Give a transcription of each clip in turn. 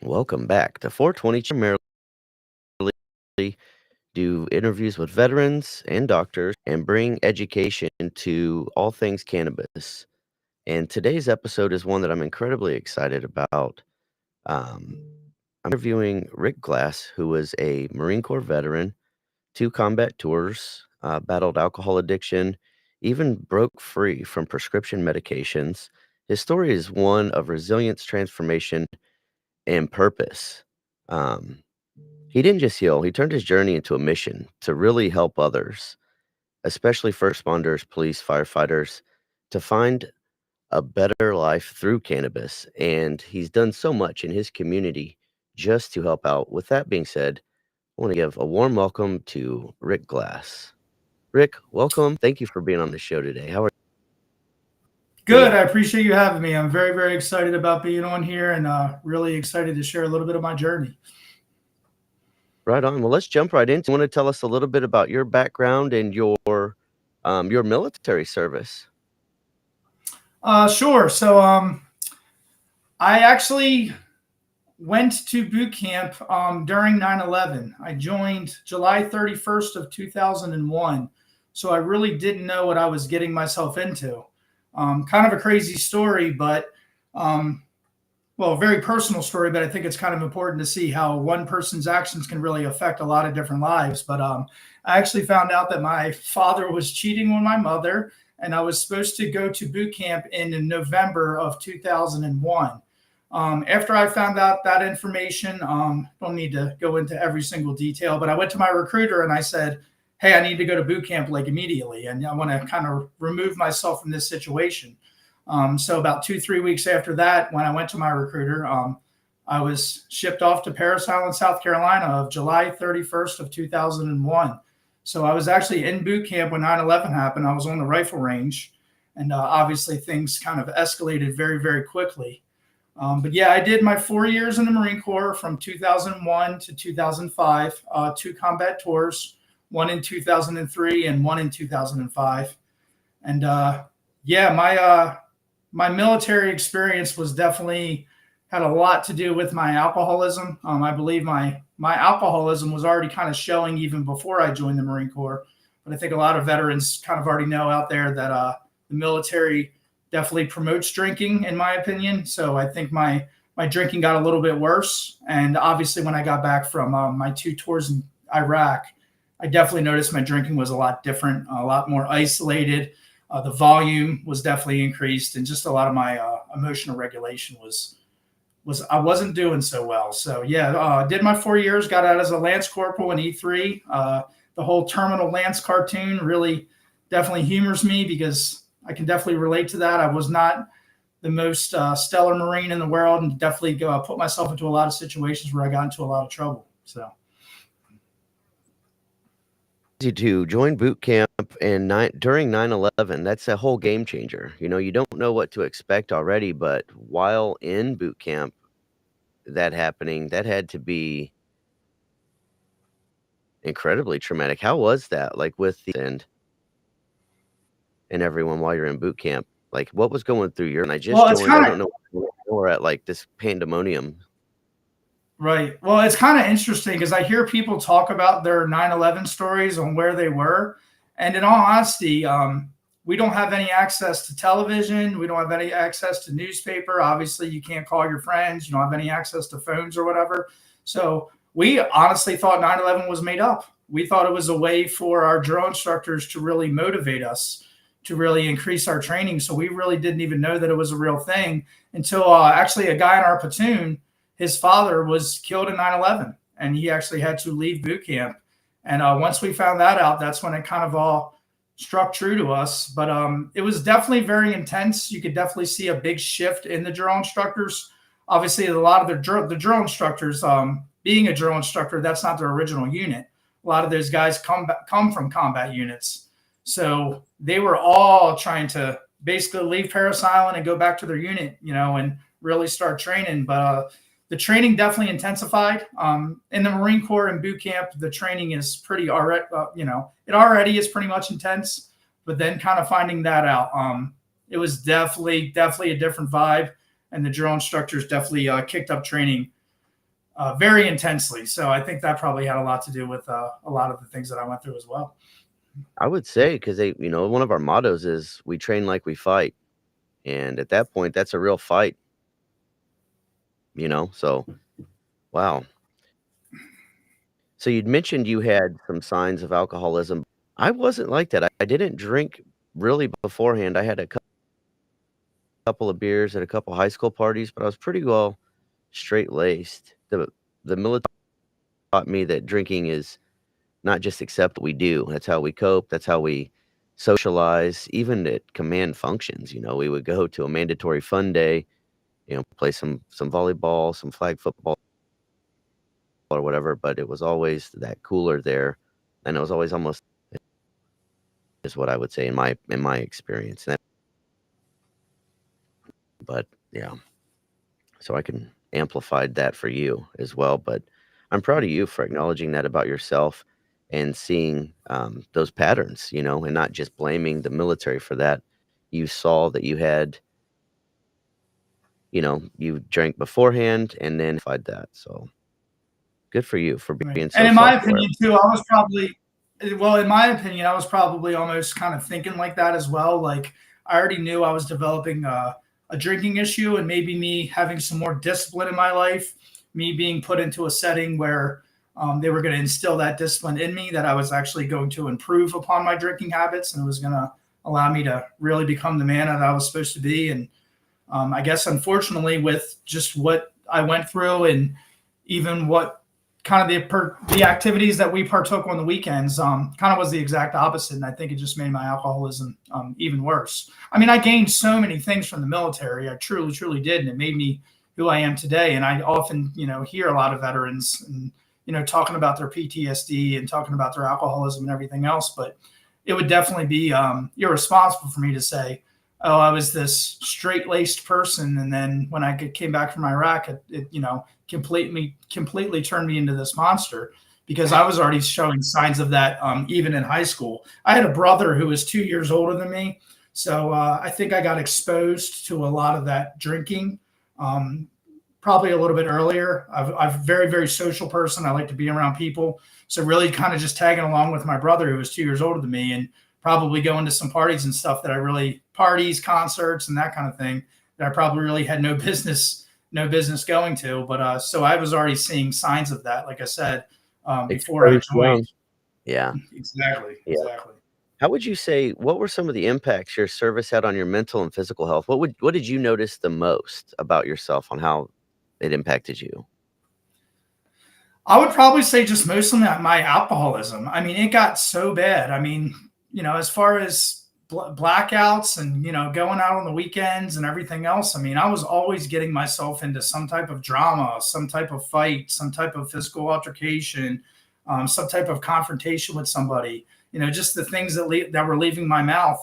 Welcome back to 420. Primarily do interviews with veterans and doctors and bring education to all things cannabis. And today's episode is one that I'm incredibly excited about. Um, I'm interviewing Rick Glass, who was a Marine Corps veteran, 2 combat tours, battled alcohol addiction, even broke free from prescription medications. His story is one of resilience, transformation, and purpose. Um, he didn't just heal, he turned his journey into a mission to really help others, especially first responders, police, firefighters, to find a better life through cannabis. And he's done so much in his community just to help out. With that being said, I want to give a warm welcome to Rick Glass. Rick, welcome. Thank you for being on the show today. How are you? Good. I appreciate you having me. I'm very, very excited about being on here and really excited to share a little bit of my journey. Right on. Well, let's jump right into. Want to tell us a little bit about your background and your military service? Sure. I actually went to boot camp during 9/11. I joined July 31st of 2001. So I really didn't know what I was getting myself into. Kind of a crazy story, but um, well, a very personal story, but I think it's kind of important to see how one person's actions can really affect a lot of different lives. But I actually found out that my father was cheating on my mother, and I was supposed to go to boot camp in November of 2001. After I found out that information, don't need to go into every single detail, but I went to my recruiter and I said, "Hey, I need to go to boot camp like immediately, and I want to kind of remove myself from this situation." So about 2, 3 weeks after that, when I went to my recruiter, I was shipped off to Paris Island, South Carolina, of July 31st of 2001. So I was actually in boot camp when 9/11 happened. I was on the rifle range, and obviously things kind of escalated very, very quickly. But yeah, I did my 4 years in the Marine Corps from 2001 to 2005, 2 combat tours, one in 2003 and one in 2005. And yeah, my military experience was definitely had a lot to do with my alcoholism. I believe my alcoholism was already kind of showing even before I joined the Marine Corps. But I think a lot of veterans kind of already know out there that the military definitely promotes drinking, in my opinion. So I think my drinking got a little bit worse. And obviously, when I got back from my 2 tours in Iraq, I definitely noticed my drinking was a lot different, a lot more isolated. The volume was definitely increased, and just a lot of my emotional regulation was I wasn't doing so well. So yeah, did my 4 years, got out as a Lance Corporal in E3. The whole Terminal Lance cartoon really definitely humors me because I can definitely relate to that. I was not the most stellar Marine in the world, and definitely put myself into a lot of situations where I got into a lot of trouble. So You to join boot camp and during 9/11. That's a whole game changer. You don't know what to expect already, but while in boot camp, that happening, that had to be incredibly traumatic. How was that? Like with the and everyone while you're in boot camp? Like what was going through your and I just well, it's joined, I kind don't of know we're at like this pandemonium. right. Well, it's kind of interesting because I hear people talk about their 9/11 stories on where they were. And in all honesty, we don't have any access to television. We don't have any access to newspaper. Obviously, you can't call your friends. You don't have any access to phones or whatever. So we honestly thought 9/11 was made up. We thought it was a way for our drill instructors to really motivate us, to really increase our training. So we really didn't even know that it was a real thing until actually a guy in our platoon, his father was killed in 9/11, and he actually had to leave boot camp. And once we found that out, that's when it kind of all struck true to us. But it was definitely very intense. You could definitely see a big shift in the drill instructors. Obviously, a lot of the drill instructors, being a drill instructor, that's not their original unit. A lot of those guys come from combat units. So they were all trying to basically leave Paris Island and go back to their unit, and really start training. But the training definitely intensified. In the Marine Corps and boot camp, the training is pretty already, it already is pretty much intense. But then kind of finding that out, it was definitely a different vibe, and the drill instructors definitely kicked up training very intensely. So I think that probably had a lot to do with a lot of the things that I went through as well. I would say because one of our mottos is we train like we fight. And at that point, that's a real fight. So, wow. So you'd mentioned you had some signs of alcoholism. I wasn't like that. I didn't drink really beforehand. I had a couple of beers at a couple high school parties, but I was pretty well straight-laced. The military taught me that drinking is not just accept what we do. That's how we cope. That's how we socialize. Even at command functions, we would go to a mandatory fun day, play some volleyball, some flag football or whatever, but it was always that cooler there, and it was always almost is what I would say in my experience. But yeah, so I can amplify that for you as well. But I'm proud of you for acknowledging that about yourself and seeing those patterns, and not just blaming the military for that. You saw that you drank beforehand and then find that. So good for you for Right. being And so in my self-aware. opinion, too, I was probably, well, in my opinion, I was probably almost kind of thinking like that as well. Like I already knew I was developing a drinking issue, and maybe me having some more discipline in my life, me being put into a setting where they were going to instill that discipline in me, that I was actually going to improve upon my drinking habits, and it was going to allow me to really become the man that I was supposed to be. And I guess, unfortunately, with just what I went through and even what kind of the activities that we partook on the weekends kind of was the exact opposite. And I think it just made my alcoholism even worse. I mean, I gained so many things from the military. I truly, truly did. And it made me who I am today. And I often, hear a lot of veterans and, talking about their PTSD and talking about their alcoholism and everything else. But it would definitely be irresponsible for me to say, oh, I was this straight-laced person, and then when I came back from Iraq, it completely turned me into this monster, because I was already showing signs of that even in high school. I had a brother who was 2 years older than me, so I think I got exposed to a lot of that drinking probably a little bit earlier. I'm a very, very social person. I like to be around people, so really kind of just tagging along with my brother who was 2 years older than me, and probably going to some parties and stuff parties, concerts, and that kind of thing that I probably really had no business going to. But so I was already seeing signs of that, like I said, before I joined. Yeah. Exactly. Yeah. Exactly. How would you say, what were some of the impacts your service had on your mental and physical health? What did you notice the most about yourself on how it impacted you? I would probably say just mostly my alcoholism. I mean, it got so bad. I mean, as far as blackouts and, going out on the weekends and everything else, I mean, I was always getting myself into some type of drama, some type of fight, some type of physical altercation, some type of confrontation with somebody. Just the things that were leaving my mouth,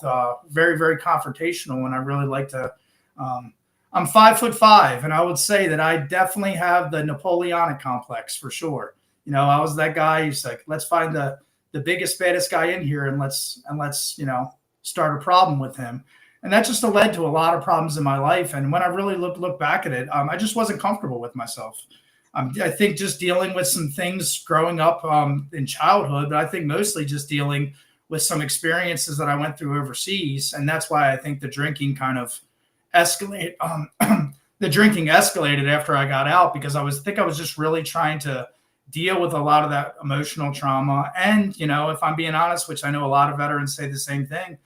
very, very confrontational. And I really like to. I'm 5'5", and I would say that I definitely have the Napoleonic complex for sure. I was that guy who's like, let's find the biggest, baddest guy in here, and let's start a problem with him. And that just led to a lot of problems in my life. And when I really look back at it, I just wasn't comfortable with myself. I think just dealing with some things growing up in childhood, but I think mostly just dealing with some experiences that I went through overseas. And that's why I think the drinking kind of escalate. The drinking escalated after I got out, because I was just really trying to deal with a lot of that emotional trauma. And, if I'm being honest, which I know a lot of veterans say the same thing,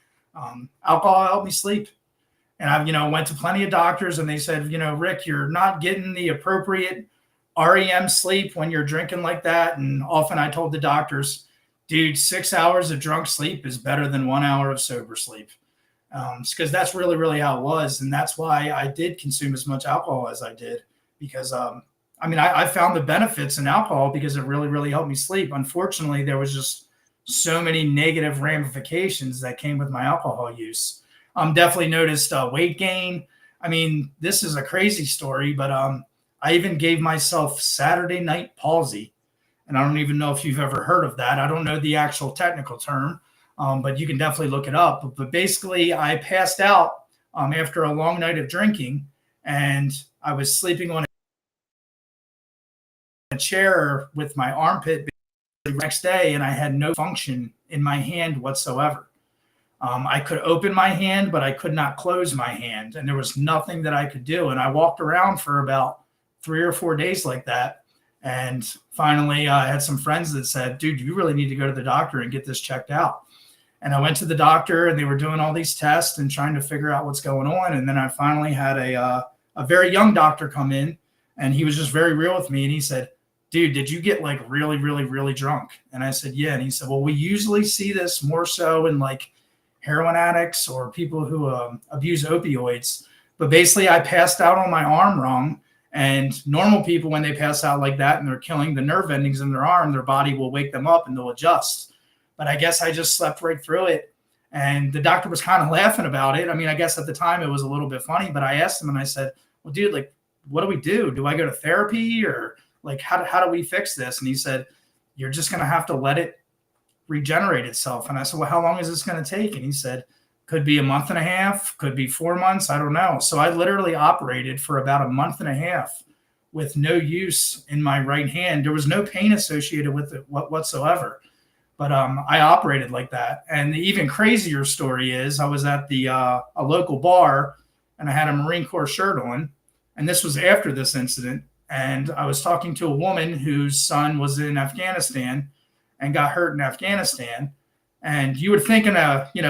alcohol helped me sleep. And I, went to plenty of doctors, and they said, Rick, you're not getting the appropriate REM sleep when you're drinking like that. And often I told the doctors, dude, 6 hours of drunk sleep is better than 1 hour of sober sleep. Because that's really, really how it was. And that's why I did consume as much alcohol as I did, because I found the benefits in alcohol because it really, really helped me sleep. Unfortunately, there was just so many negative ramifications that came with my alcohol use. Definitely noticed weight gain. I mean, this is a crazy story, but I even gave myself Saturday night palsy. And I don't even know if you've ever heard of that. I don't know the actual technical term, but you can definitely look it up. But basically, I passed out after a long night of drinking, and I was sleeping on chair with my armpit the next day, and I had no function in my hand whatsoever. I could open my hand, but I could not close my hand, and there was nothing that I could do. And I walked around for about 3 or 4 days like that. And finally, I had some friends that said, "Dude, you really need to go to the doctor and get this checked out." And I went to the doctor, and they were doing all these tests and trying to figure out what's going on. And then I finally had a very young doctor come in, and he was just very real with me. And he said, "Dude, did you get like really, really, really drunk?" And I said, "Yeah." And he said, "Well, we usually see this more so in like heroin addicts or people who abuse opioids. But basically, I passed out on my arm wrong. And normal people, when they pass out like that and they're killing the nerve endings in their arm, their body will wake them up and they'll adjust. But I guess I just slept right through it. And the doctor was kind of laughing about it. I mean, I guess at the time it was a little bit funny, but I asked him and I said, "Well, dude, like, what do we do? Do I go to therapy or like, how do we fix this?" And he said, "You're just going to have to let it regenerate itself." And I said, "Well, how long is this going to take?" And he said, "Could be a month and a half, could be 4 months. I don't know." So I literally operated for about a month and a half with no use in my right hand. There was no pain associated with it whatsoever. But I operated like that. And the even crazier story is I was at the a local bar and I had a Marine Corps shirt on. And this was after this incident. And I was talking to a woman whose son was in Afghanistan and got hurt in Afghanistan. And you would think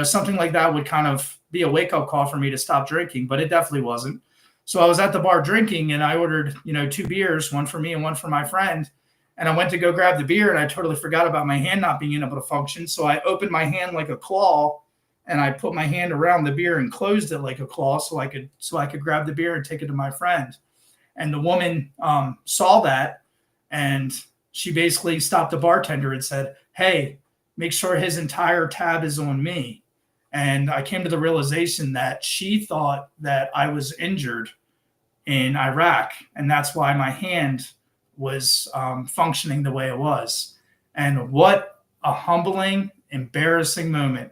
something like that would kind of be a wake up call for me to stop drinking, but it definitely wasn't. So I was at the bar drinking and I ordered, 2 beers, one for me and one for my friend. And I went to go grab the beer and I totally forgot about my hand not being able to function. So I opened my hand like a claw and I put my hand around the beer and closed it like a claw so I could grab the beer and take it to my friend. And the woman saw that and she basically stopped the bartender and said, "Hey, make sure his entire tab is on me." And I came to the realization that she thought that I was injured in Iraq, and that's why my hand was functioning the way it was. And what a humbling, embarrassing moment.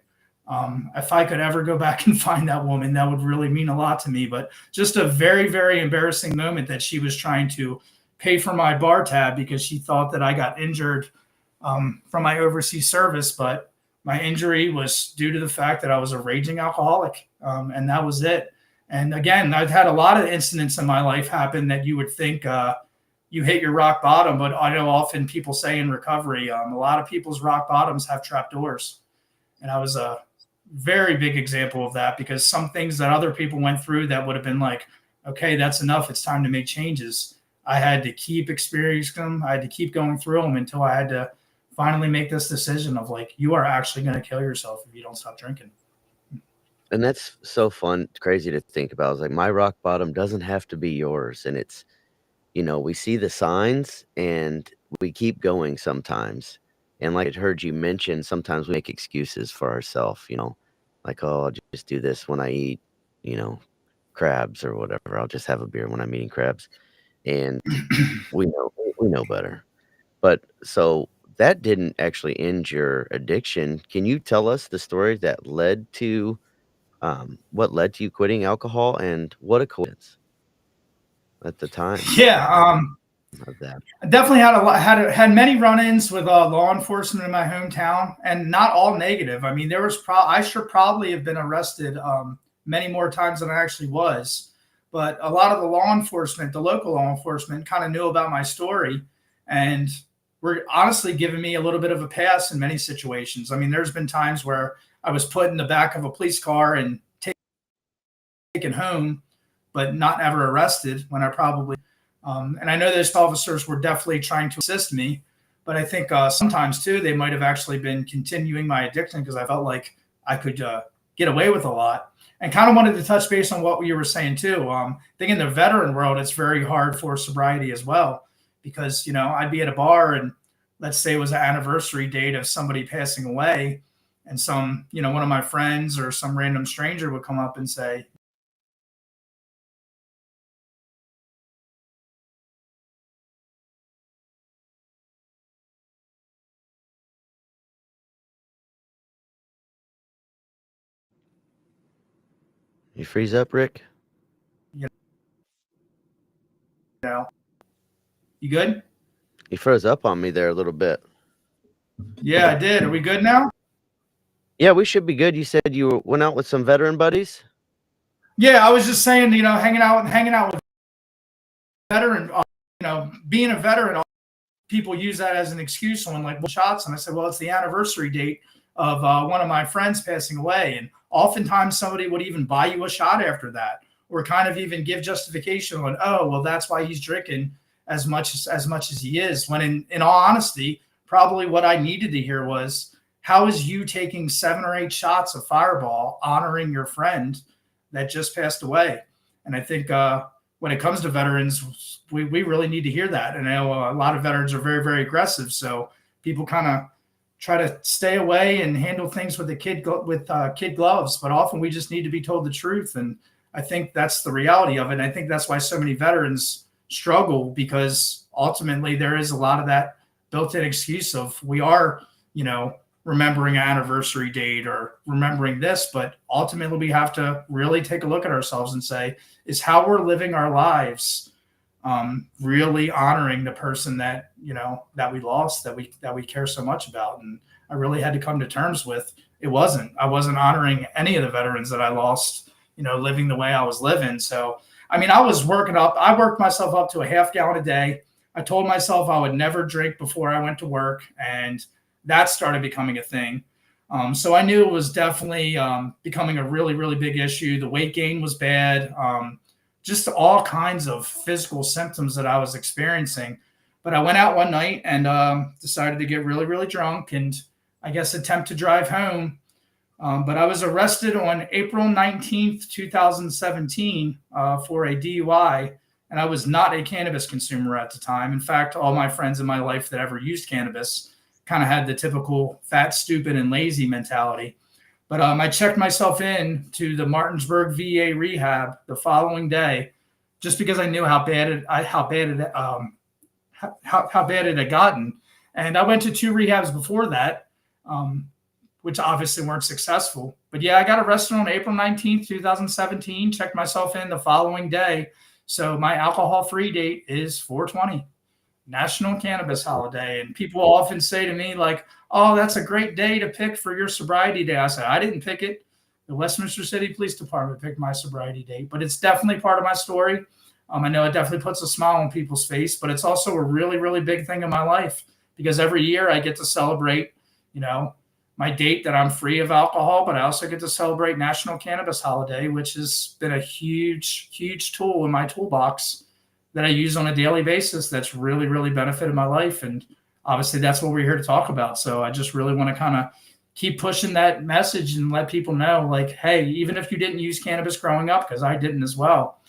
If I could ever go back and find that woman, that would really mean a lot to me. But just a very, very embarrassing moment that she was trying to pay for my bar tab because she thought that I got injured from my overseas service. But my injury was due to the fact that I was a raging alcoholic, and that was it. And again, I've had a lot of incidents in my life happen that you would think you hit your rock bottom, but I know often people say in recovery, a lot of people's rock bottoms have trap doors. And I was a very big example of that because some things that other people went through that would have been like, okay, that's enough. It's time to make changes. I had to keep experiencing them. I had to keep going through them until I had to finally make this decision of like, you are actually going to kill yourself if you don't stop drinking. And that's so fun, crazy to think about. It's like my rock bottom doesn't have to be yours. And it's, we see the signs and we keep going sometimes. And like I heard you mention, sometimes we make excuses for ourselves, like, oh, I'll just do this when I eat, you know, crabs or whatever. I'll just have a beer when I'm eating crabs. And we know better. But so that didn't actually end your addiction. Can you tell us the story that led to what led to you quitting alcohol and what a coincidence at the time Yeah, of that? I definitely had many run-ins with law enforcement in my hometown, and not all negative. I mean, I should probably have been arrested many more times than I actually was, but a lot of the law enforcement, the local law enforcement, kind of knew about my story, and were honestly giving me a little bit of a pass in many situations. I mean, there's been times where I was put in the back of a police car and taken home, but not ever arrested when I probably and I know those officers were definitely trying to assist me, but I think sometimes too they might have actually been continuing my addiction because I felt like I could get away with a lot. And kind of wanted to touch base on what you were saying too. I think in the veteran world, it's very hard for sobriety as well because I'd be at a bar and let's say it was an anniversary date of somebody passing away, and one of my friends or some random stranger would come up and say, You freeze up, Rick? you know, you good? You froze up on me there a little bit. Yeah, I did. Are we good now? Yeah, we should be good. You said you went out with some veteran buddies? Yeah, I was just saying, hanging out with veteran, being a veteran, people use that as an excuse when like shots. And I said, well, it's the anniversary date of one of my friends passing away. And oftentimes somebody would even buy you a shot after that, or kind of even give justification on, oh, well, that's why he's drinking as much as he is. When in all honesty, probably what I needed to hear was, how is you taking 7 or 8 shots of Fireball honoring your friend that just passed away? And I think when it comes to veterans, we really need to hear that. And I know a lot of veterans are very, very aggressive. So people kind of try to stay away and handle things with kid gloves. But often we just need to be told the truth. And I think that's the reality of it. And I think that's why so many veterans struggle, because ultimately there is a lot of that built-in excuse of, we are, remembering an anniversary date or remembering this, but ultimately we have to really take a look at ourselves and say, is how we're living our lives really honoring the person that that we lost, that we care so much about? And I really had to come to terms with, I wasn't honoring any of the veterans that I lost, living the way I was living. So I mean, I worked myself up to a half gallon a day. I told myself I would never drink before I went to work, and that started becoming a thing. So I knew it was definitely becoming a really, really big issue. The weight gain was bad. Just all kinds of physical symptoms that I was experiencing. But I went out one night and decided to get really, really drunk and I guess attempt to drive home. But I was arrested on April 19th, 2017 for a DUI. And I was not a cannabis consumer at the time. In fact, all my friends in my life that ever used cannabis kind of had the typical fat, stupid, and lazy mentality. But I checked myself in to the Martinsburg VA rehab the following day, just because I knew how bad it had gotten. And I went to 2 rehabs before that, which obviously weren't successful. But yeah, I got arrested on April 19th, 2017, checked myself in the following day. So my alcohol-free date is 4/20. National Cannabis Holiday. And people often say to me, like, oh, that's a great day to pick for your sobriety day. I said, I didn't pick it. The Westminster City Police Department picked my sobriety date, but it's definitely part of my story. I know it definitely puts a smile on people's face, but it's also a really, really big thing in my life, because every year I get to celebrate, my date that I'm free of alcohol, but I also get to celebrate National Cannabis Holiday, which has been a huge, huge tool in my toolbox that I use on a daily basis that's really, really benefited my life. And obviously that's what we're here to talk about. So I just really want to kind of keep pushing that message and let people know, like, hey, even if you didn't use cannabis growing up, because I didn't as well,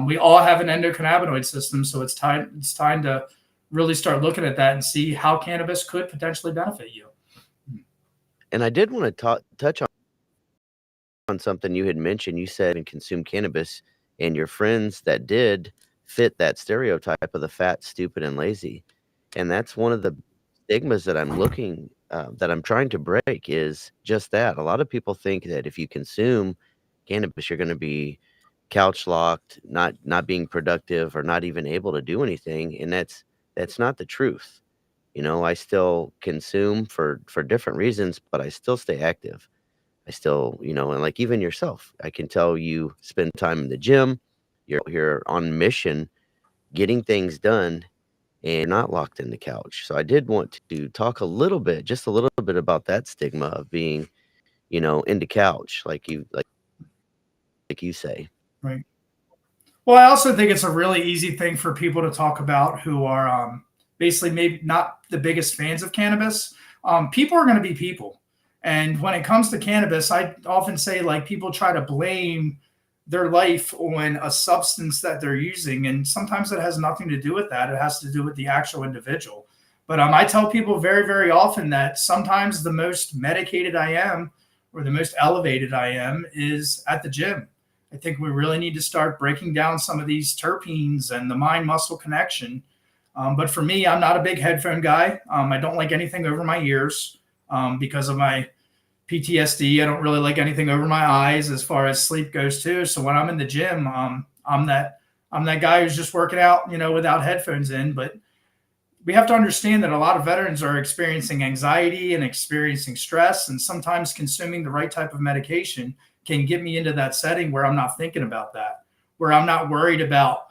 we all have an endocannabinoid system. So it's time to really start looking at that and see how cannabis could potentially benefit you. And I did want to touch on something you had mentioned. You said and consume cannabis, and your friends that did fit that stereotype of the fat, stupid, and lazy. And that's one of the stigmas that that I'm trying to break, is just that. A lot of people think that if you consume cannabis, you're going to be couch locked, not being productive, or not even able to do anything. And that's not the truth. I still consume for different reasons, but I still stay active. I still, and like even yourself, I can tell you spend time in the gym, you're on mission, getting things done, and not locked in the couch. So I did want to talk just a little bit about that stigma of being, in the couch, like you say. Right. Well, I also think it's a really easy thing for people to talk about who are basically maybe not the biggest fans of cannabis. People are going to be people. And when it comes to cannabis, I often say, like, people try to blame their life on a substance that they're using. And sometimes it has nothing to do with that. It has to do with the actual individual. But I tell people very, very often that sometimes the most medicated I am, or the most elevated I am, is at the gym. I think we really need to start breaking down some of these terpenes and the mind-muscle connection. But for me, I'm not a big headphone guy. I don't like anything over my ears because of my PTSD. I don't really like anything over my eyes as far as sleep goes too. So when I'm in the gym, I'm that guy who's just working out, without headphones in. But we have to understand that a lot of veterans are experiencing anxiety and experiencing stress, and sometimes consuming the right type of medication can get me into that setting where I'm not thinking about that, where I'm not worried about,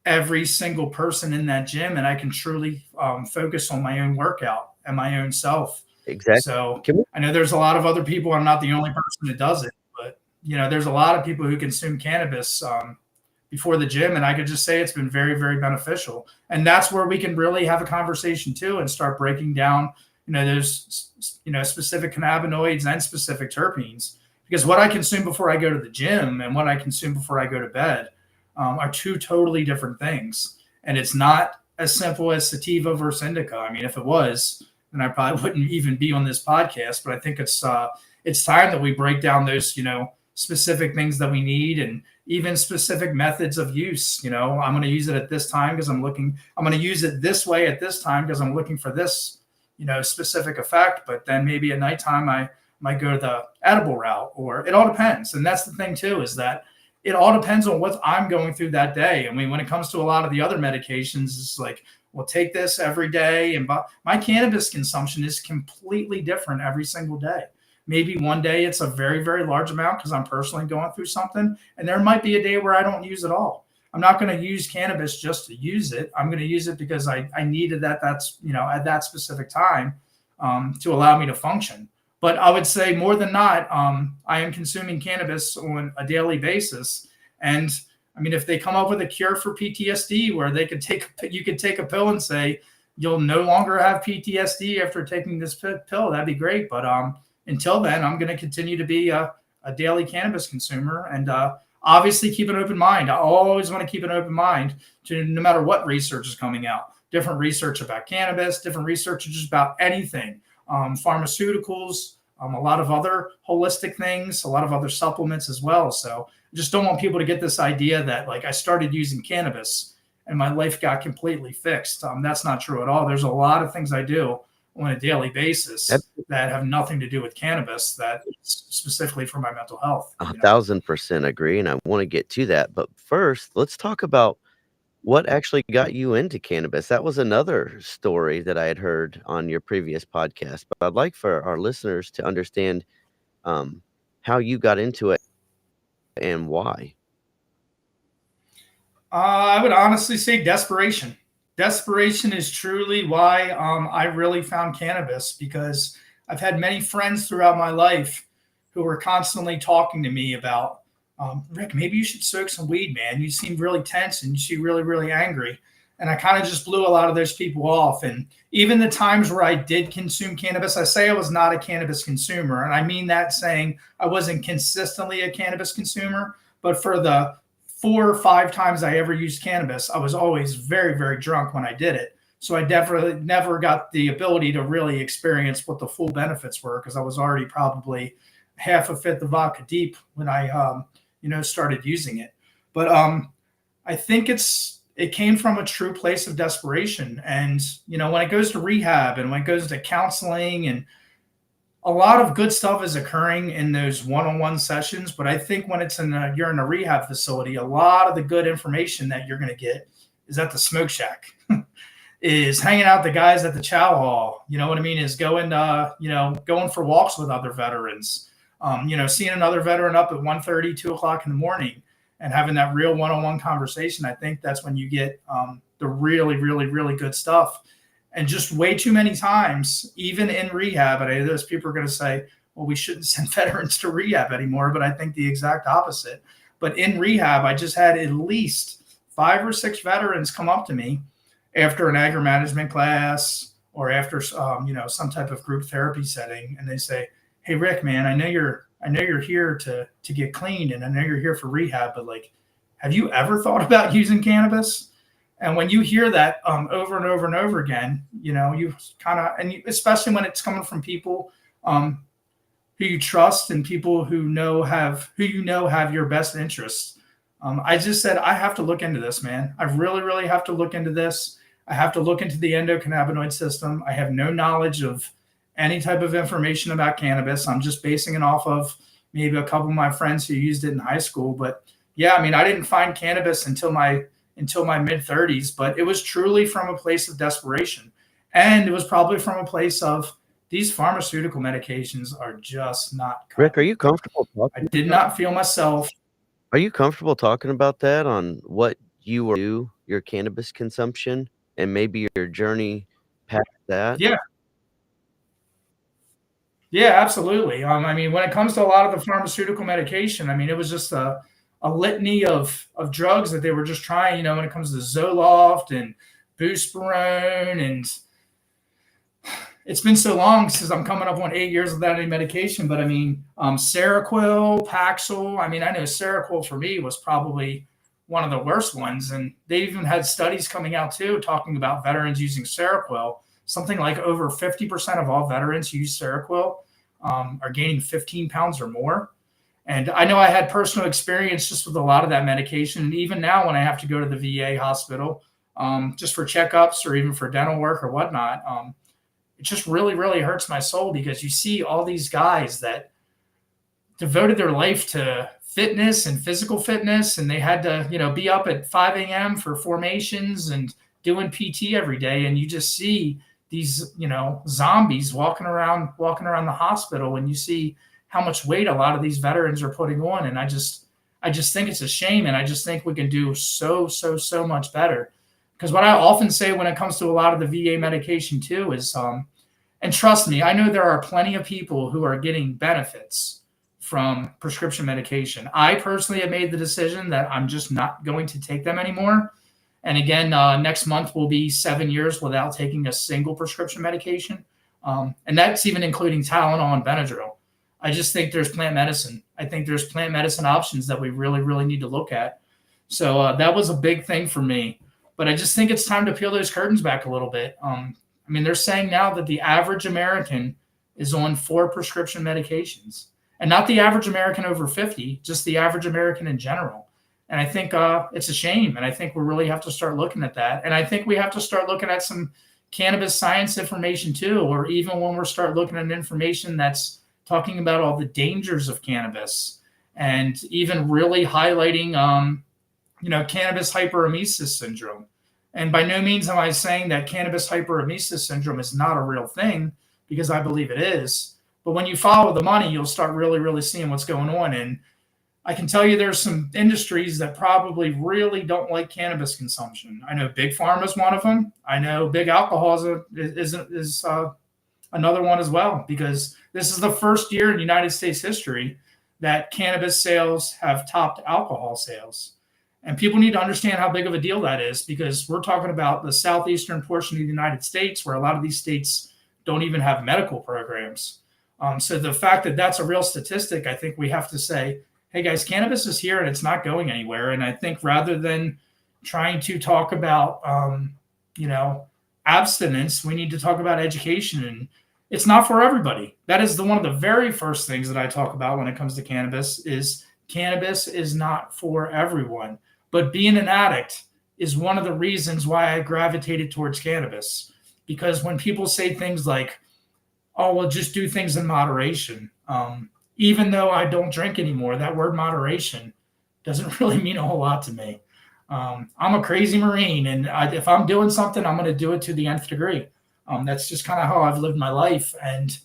every single person in that gym, and I can truly focus on my own workout and my own self. Exactly. So Can we I know there's a lot of other people. I'm not the only person that does it, but there's a lot of people who consume cannabis before the gym, and I could just say it's been very, very beneficial. And that's where we can really have a conversation too, and start breaking down, those, specific cannabinoids and specific terpenes, because what I consume before I go to the gym and what I consume before I go to bed are two totally different things. And it's not as simple as sativa versus indica. I mean, if it was, then I probably wouldn't even be on this podcast. But I think it's time that we break down those, specific things that we need, and even specific methods of use. I'm going to use it at this time because I'm going to use it this way at this time because I'm looking for this, specific effect. But then maybe at nighttime, I might go to the edible route, or it all depends. And that's the thing too, is that it all depends on what I'm going through that day. I mean, when it comes to a lot of the other medications, it's like, well, take this every day. And my cannabis consumption is completely different every single day. Maybe one day it's a very, very large amount because I'm personally going through something. And there might be a day where I don't use it all. I'm not going to use cannabis just to use it. I'm going to use it because I needed that's at that specific time to allow me to function. But I would say more than not, I am consuming cannabis on a daily basis. And I mean, if they come up with a cure for PTSD where you could take a pill and say, you'll no longer have PTSD after taking this pill, that'd be great. But until then, I'm going to continue to be a daily cannabis consumer, and obviously keep an open mind. I always want to keep an open mind to no matter what research is coming out, different research about cannabis, different research just about anything, pharmaceuticals, a lot of other holistic things, a lot of other supplements as well. So I just don't want people to get this idea that like I started using cannabis and my life got completely fixed. That's not true at all. There's a lot of things I do on a daily basis that have nothing to do with cannabis, that specifically for my mental health. 1,000% agree, and I want to get to that. But first, let's talk about what actually got you into cannabis. That was another story that I had heard on your previous podcast, but I'd like for our listeners to understand how you got into it and why. I would honestly say desperation. Desperation is truly why I really found cannabis, because I've had many friends throughout my life who were constantly talking to me about, Rick, maybe you should soak some weed, man. You seem really tense and you seem really, really angry. And I kind of just blew a lot of those people off. And even the times where I did consume cannabis, I say I was not a cannabis consumer. And I mean that saying I wasn't consistently a cannabis consumer, but for the 4 or 5 times I ever used cannabis, I was always very, very drunk when I did it. So I definitely never got the ability to really experience what the full benefits were, because I was already probably half a fifth of vodka deep when I, started using it. But I think it came from a true place of desperation. And, when it goes to rehab and when it goes to counseling, and a lot of good stuff is occurring in those one-on-one sessions. But I think when you're in a rehab facility, a lot of the good information that you're going to get is at the smoke shack, is hanging out with the guys at the chow hall. You know what I mean? Is going for walks with other veterans, seeing another veteran up at 1:30, 2 o'clock in the morning, and having that real one-on-one conversation. I think that's when you get the really, really, really good stuff. And just way too many times, even in rehab, and I know those people are going to say, well, we shouldn't send veterans to rehab anymore, but I think the exact opposite. But in rehab, I just had at least 5 or 6 veterans come up to me after an anger management class or after some type of group therapy setting, and they say, hey, Rick, man, I know you're here to get clean, and I know you're here for rehab, but like, have you ever thought about using cannabis? And when you hear that over and over and over again, you kind of, and especially when it's coming from people who you trust and people who have your best interests. I just said, I have to look into this, man. I really, really have to look into this. I have to look into the endocannabinoid system. I have no knowledge of any type of information about cannabis. I'm just basing it off of maybe a couple of my friends who used it in high school. But yeah, I mean, I didn't find cannabis until my until my mid 30s, but it was truly from a place of desperation. And it was probably from a place of these pharmaceutical medications are just not Rick, cutting it. I did not feel myself. are you comfortable talking about that on what you were your cannabis consumption and maybe your journey past that? Yeah, yeah, absolutely. I mean, when it comes to a lot of the pharmaceutical medication, I mean, it was just a litany of drugs that they were just trying, when it comes to Zoloft and Buspirone. And it's been so long since I'm coming up on 8 years without any medication. But I mean, Seroquel, Paxil. I mean, I know Seroquel for me was probably one of the worst ones. And they even had studies coming out too, talking about veterans using Seroquel. Something like over 50% of all veterans who use Seroquel are gaining 15 pounds or more. And I know I had personal experience just with a lot of that medication. And even now, when I have to go to the VA hospital just for checkups or even for dental work or whatnot, it just really, really hurts my soul because you see all these guys that devoted their life to fitness and physical fitness, and they had to, be up at 5 a.m. for formations and doing PT every day. And you just see these, zombies walking around the hospital, and you see how much weight a lot of these veterans are putting on. And I just think it's a shame. And I just think we can do so much better. Because what I often say when it comes to a lot of the VA medication too is, and trust me, I know there are plenty of people who are getting benefits from prescription medication. I personally have made the decision that I'm just not going to take them anymore. And again, next month will be 7 years without taking a single prescription medication. And that's even including Tylenol and Benadryl. I just think there's plant medicine. I think there's plant medicine options that we really, really need to look at. So that was a big thing for me. But I just think it's time to peel those curtains back a little bit. I mean, they're saying now that the average American is on 4 prescription medications. And not the average American over 50, just the average American in general. And I think it's a shame. And I think we really have to start looking at that. And I think we have to start looking at some cannabis science information too, or even when we start looking at information that's talking about all the dangers of cannabis and even really highlighting, cannabis hyperemesis syndrome. And by no means am I saying that cannabis hyperemesis syndrome is not a real thing, because I believe it is. But when you follow the money, you'll start really, really seeing what's going on. And I can tell you there's some industries that probably really don't like cannabis consumption. I know big pharma is one of them. I know big alcohol is another one as well, because this is the first year in United States history that cannabis sales have topped alcohol sales. And people need to understand how big of a deal that is, because we're talking about the southeastern portion of the United States, where a lot of these states don't even have medical programs. So the fact that that's a real statistic, I think we have to say, hey guys, cannabis is here and it's not going anywhere. And I think rather than trying to talk about, abstinence, we need to talk about education. And it's not for everybody. That is one of the very first things that I talk about when it comes to cannabis is not for everyone. But being an addict is one of the reasons why I gravitated towards cannabis. Because when people say things like, oh, well, just do things in moderation. Even though I don't drink anymore, that word moderation doesn't really mean a whole lot to me. I'm a crazy Marine, and if I'm doing something, I'm going to do it to the nth degree. That's just kind of how I've lived my life. And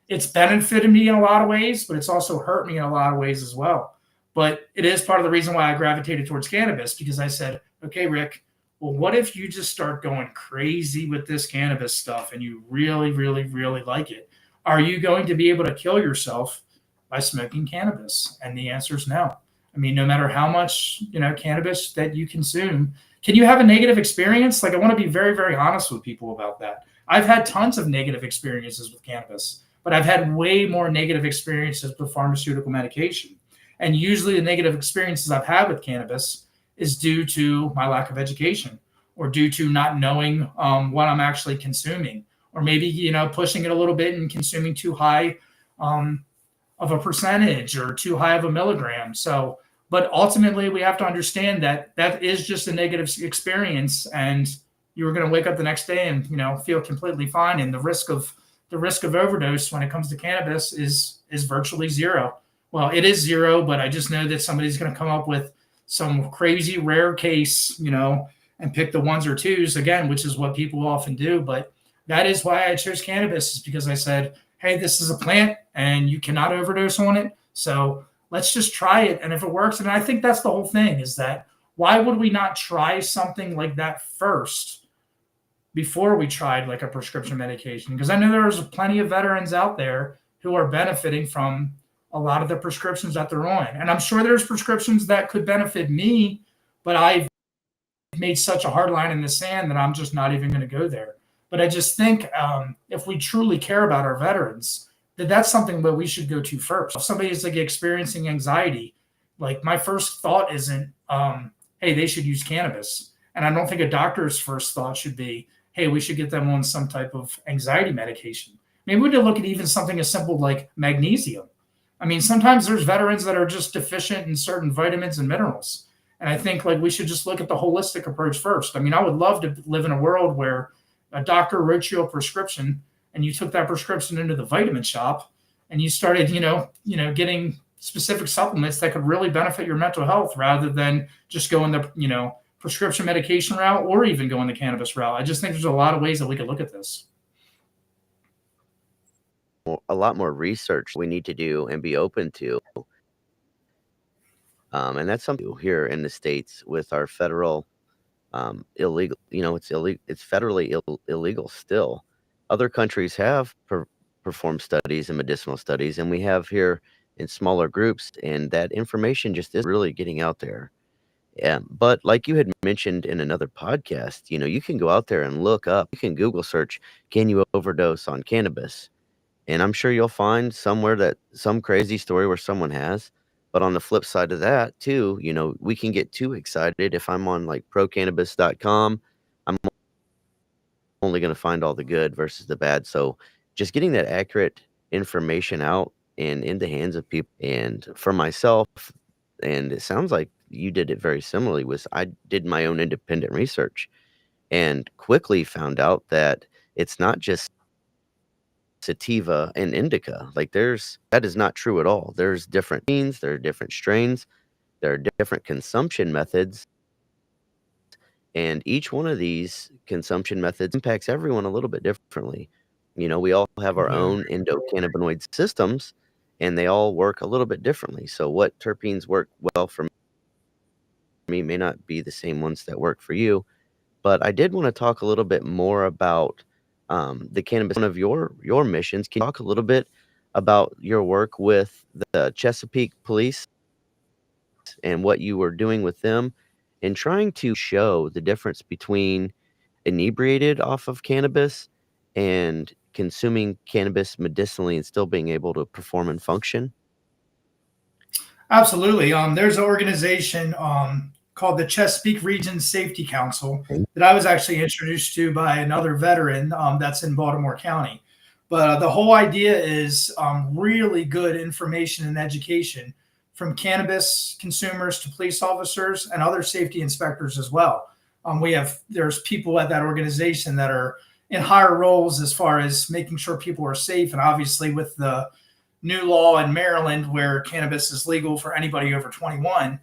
it's benefited me in a lot of ways, but it's also hurt me in a lot of ways as well. But it is part of the reason why I gravitated towards cannabis, because I said, okay, Rick, well, what if you just start going crazy with this cannabis stuff and you really, really, really like it? Are you going to be able to kill yourself by smoking cannabis? And the answer is no. I mean, no matter how much, cannabis that you consume, can you have a negative experience? Like, I want to be very, very honest with people about that. I've had tons of negative experiences with cannabis, but I've had way more negative experiences with pharmaceutical medication. And usually the negative experiences I've had with cannabis is due to my lack of education, or due to not knowing what I'm actually consuming, or maybe, pushing it a little bit and consuming too high of a percentage or too high of a milligram. So, but ultimately we have to understand that that is just a negative experience, and you're going to wake up the next day and, feel completely fine. And the risk of overdose when it comes to cannabis is virtually zero. Well, it is zero, but I just know that somebody's going to come up with some crazy rare case, and pick the ones or twos again, which is what people often do. But that is why I chose cannabis, is because I said, hey, this is a plant and you cannot overdose on it. So let's just try it. And if it works, and I think that's the whole thing, is that why would we not try something like that first before we tried like a prescription medication? Because I know there's plenty of veterans out there who are benefiting from a lot of the prescriptions that they're on. And I'm sure there's prescriptions that could benefit me, but I've made such a hard line in the sand that I'm just not even going to go there. But I just think if we truly care about our veterans, that's something that we should go to first. If somebody is like experiencing anxiety, like my first thought isn't, hey, they should use cannabis. And I don't think a doctor's first thought should be, hey, we should get them on some type of anxiety medication. Maybe we could look at even something as simple like magnesium. I mean, sometimes there's veterans that are just deficient in certain vitamins and minerals. And I think like we should just look at the holistic approach first. I mean, I would love to live in a world where a doctor wrote you a prescription and you took that prescription into the vitamin shop and you started, getting specific supplements that could really benefit your mental health, rather than just going the, prescription medication route or even going the cannabis route. I just think there's a lot of ways that we could look at this. A lot more research we need to do and be open to. And that's something here in the States with our federal illegal, it's illegal. It's federally illegal still. Other countries have performed studies and medicinal studies, and we have here in smaller groups, and that information just isn't really getting out there. Yeah, but like you had mentioned in another podcast, you can go out there and look up, you can Google search, can you overdose on cannabis? And I'm sure you'll find somewhere that some crazy story where someone has. But on the flip side of that, too, we can get too excited. If I'm on like procannabis.com, I'm only going to find all the good versus the bad. So just getting that accurate information out and in the hands of people. And for myself, and it sounds like you did it very similarly, was I did my own independent research and quickly found out that it's not just sativa and indica. Like that is not true at all. There's different beans, there are different strains, there are different consumption methods, and each one of these consumption methods impacts everyone a little bit differently. We all have our own endocannabinoid systems, and they all work a little bit differently. So what terpenes work well for me may not be the same ones that work for you. But I did want to talk a little bit more about the cannabis. One of your missions. Can you talk a little bit about your work with the Chesapeake Police and what you were doing with them and trying to show the difference between inebriated off of cannabis and consuming cannabis medicinally and still being able to perform and function? Absolutely. There's an organization called the Chesapeake Region Safety Council that I was actually introduced to by another veteran that's in Baltimore County. But the whole idea is really good information and education from cannabis consumers to police officers and other safety inspectors as well. There's people at that organization that are in higher roles as far as making sure people are safe. And obviously with the new law in Maryland where cannabis is legal for anybody over 21,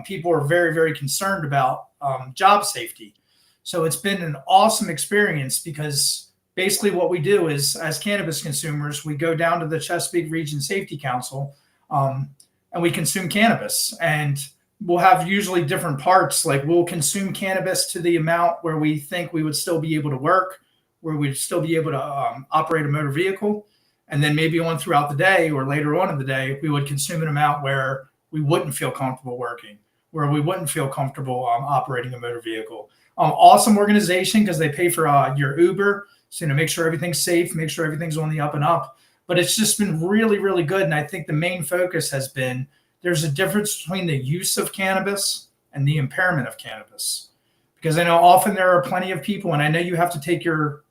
people are very, very concerned about job safety. So it's been an awesome experience because basically what we do is, as cannabis consumers, we go down to the Chesapeake Region Safety Council and we consume cannabis. And we'll have usually different parts. Like we'll consume cannabis to the amount where we think we would still be able to work, where we'd still be able to operate a motor vehicle. And then maybe on throughout the day or later on in the day, we would consume an amount where we wouldn't feel comfortable working, where we wouldn't feel comfortable operating a motor vehicle. Awesome organization because they pay for your Uber. So, make sure everything's safe, make sure everything's on the up and up. But it's just been really, really good. And I think the main focus has been there's a difference between the use of cannabis and the impairment of cannabis. Because I know often there are plenty of people, and I know you have to take your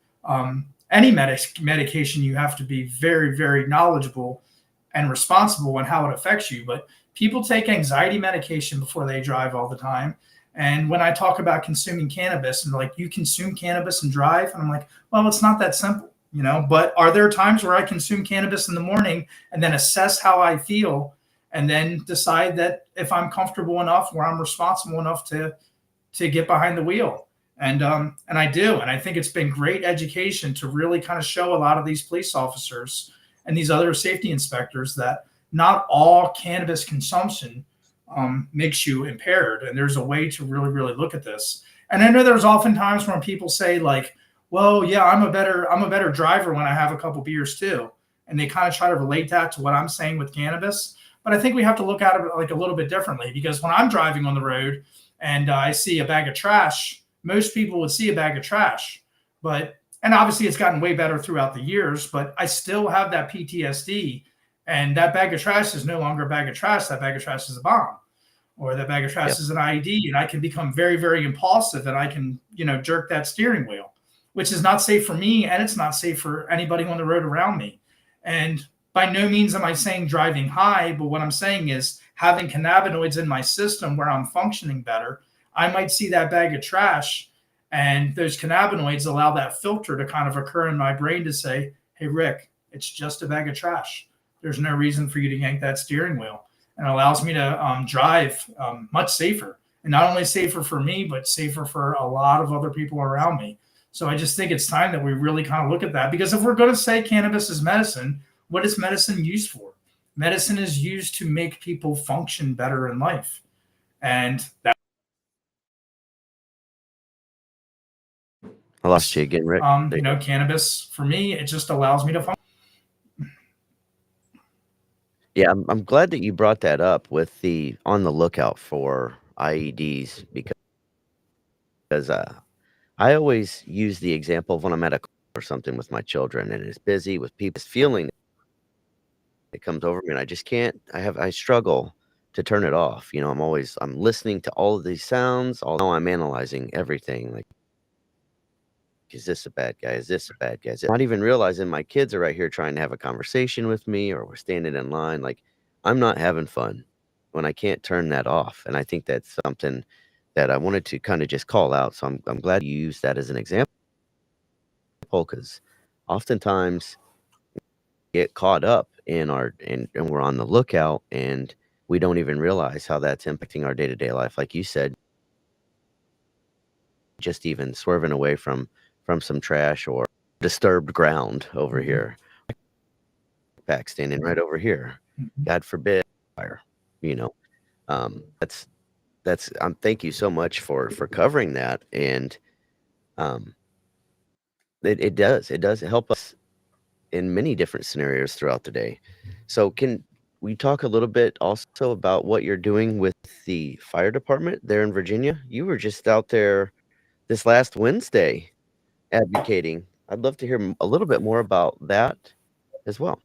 any medication, you have to be very, very knowledgeable and responsible in how it affects you. But people take anxiety medication before they drive all the time. And when I talk about consuming cannabis and like, you consume cannabis and drive, and I'm like, well, it's not that simple, But are there times where I consume cannabis in the morning and then assess how I feel and then decide that if I'm comfortable enough, where I'm responsible enough to get behind the wheel. And I do. And I think it's been great education to really kind of show a lot of these police officers and these other safety inspectors that not all cannabis consumption makes you impaired. And there's a way to really, really look at this. And I know there's often times when people say like, well, yeah, I'm a better driver when I have a couple beers too. And they kind of try to relate that to what I'm saying with cannabis. But I think we have to look at it like a little bit differently, because when I'm driving on the road and I see a bag of trash, most people would see a bag of trash, and obviously it's gotten way better throughout the years, but I still have that PTSD, and that bag of trash is no longer a bag of trash. That bag of trash is a bomb, or that bag of trash Yep. is an IED, and I can become very, very impulsive, and I can, jerk that steering wheel, which is not safe for me, and it's not safe for anybody on the road around me. And by no means am I saying driving high, but what I'm saying is having cannabinoids in my system where I'm functioning better. I might see that bag of trash, and those cannabinoids allow that filter to kind of occur in my brain to say, hey, Rick, it's just a bag of trash. There's no reason for you to yank that steering wheel. And it allows me to drive much safer, and not only safer for me, but safer for a lot of other people around me. So I just think it's time that we really kind of look at that, because if we're going to say cannabis is medicine, what is medicine used for? Medicine is used to make people function better in life. And that I lost you again, Rick. cannabis for me, it just allows me to function. Yeah, I'm glad that you brought that up with the on the lookout for IEDs, because I always use the example of when I'm at a club or something with my children and it's busy with people. This feeling that comes over me, and I just can't. I struggle to turn it off. I'm listening to all of these sounds. Although I'm analyzing everything. Like, is this a bad guy? Is this a bad guy? Not even realizing my kids are right here trying to have a conversation with me, or we're standing in line. Like, I'm not having fun when I can't turn that off. And I think that's something that I wanted to kind of just call out. So I'm glad you used that as an example, because oftentimes we get caught up in and we're on the lookout, and we don't even realize how that's impacting our day-to-day life. Like you said, just even swerving away from some trash or disturbed ground over Mhm. here. Back standing right over here. Mhm. God forbid fire. You know, that's thank you so much for covering that. And um, it does help us in many different scenarios throughout the day. So can we talk a little bit also about what you're doing with the fire department there in Virginia? You were just out there this last Wednesday advocating. I'd love to hear a little bit more about that as well.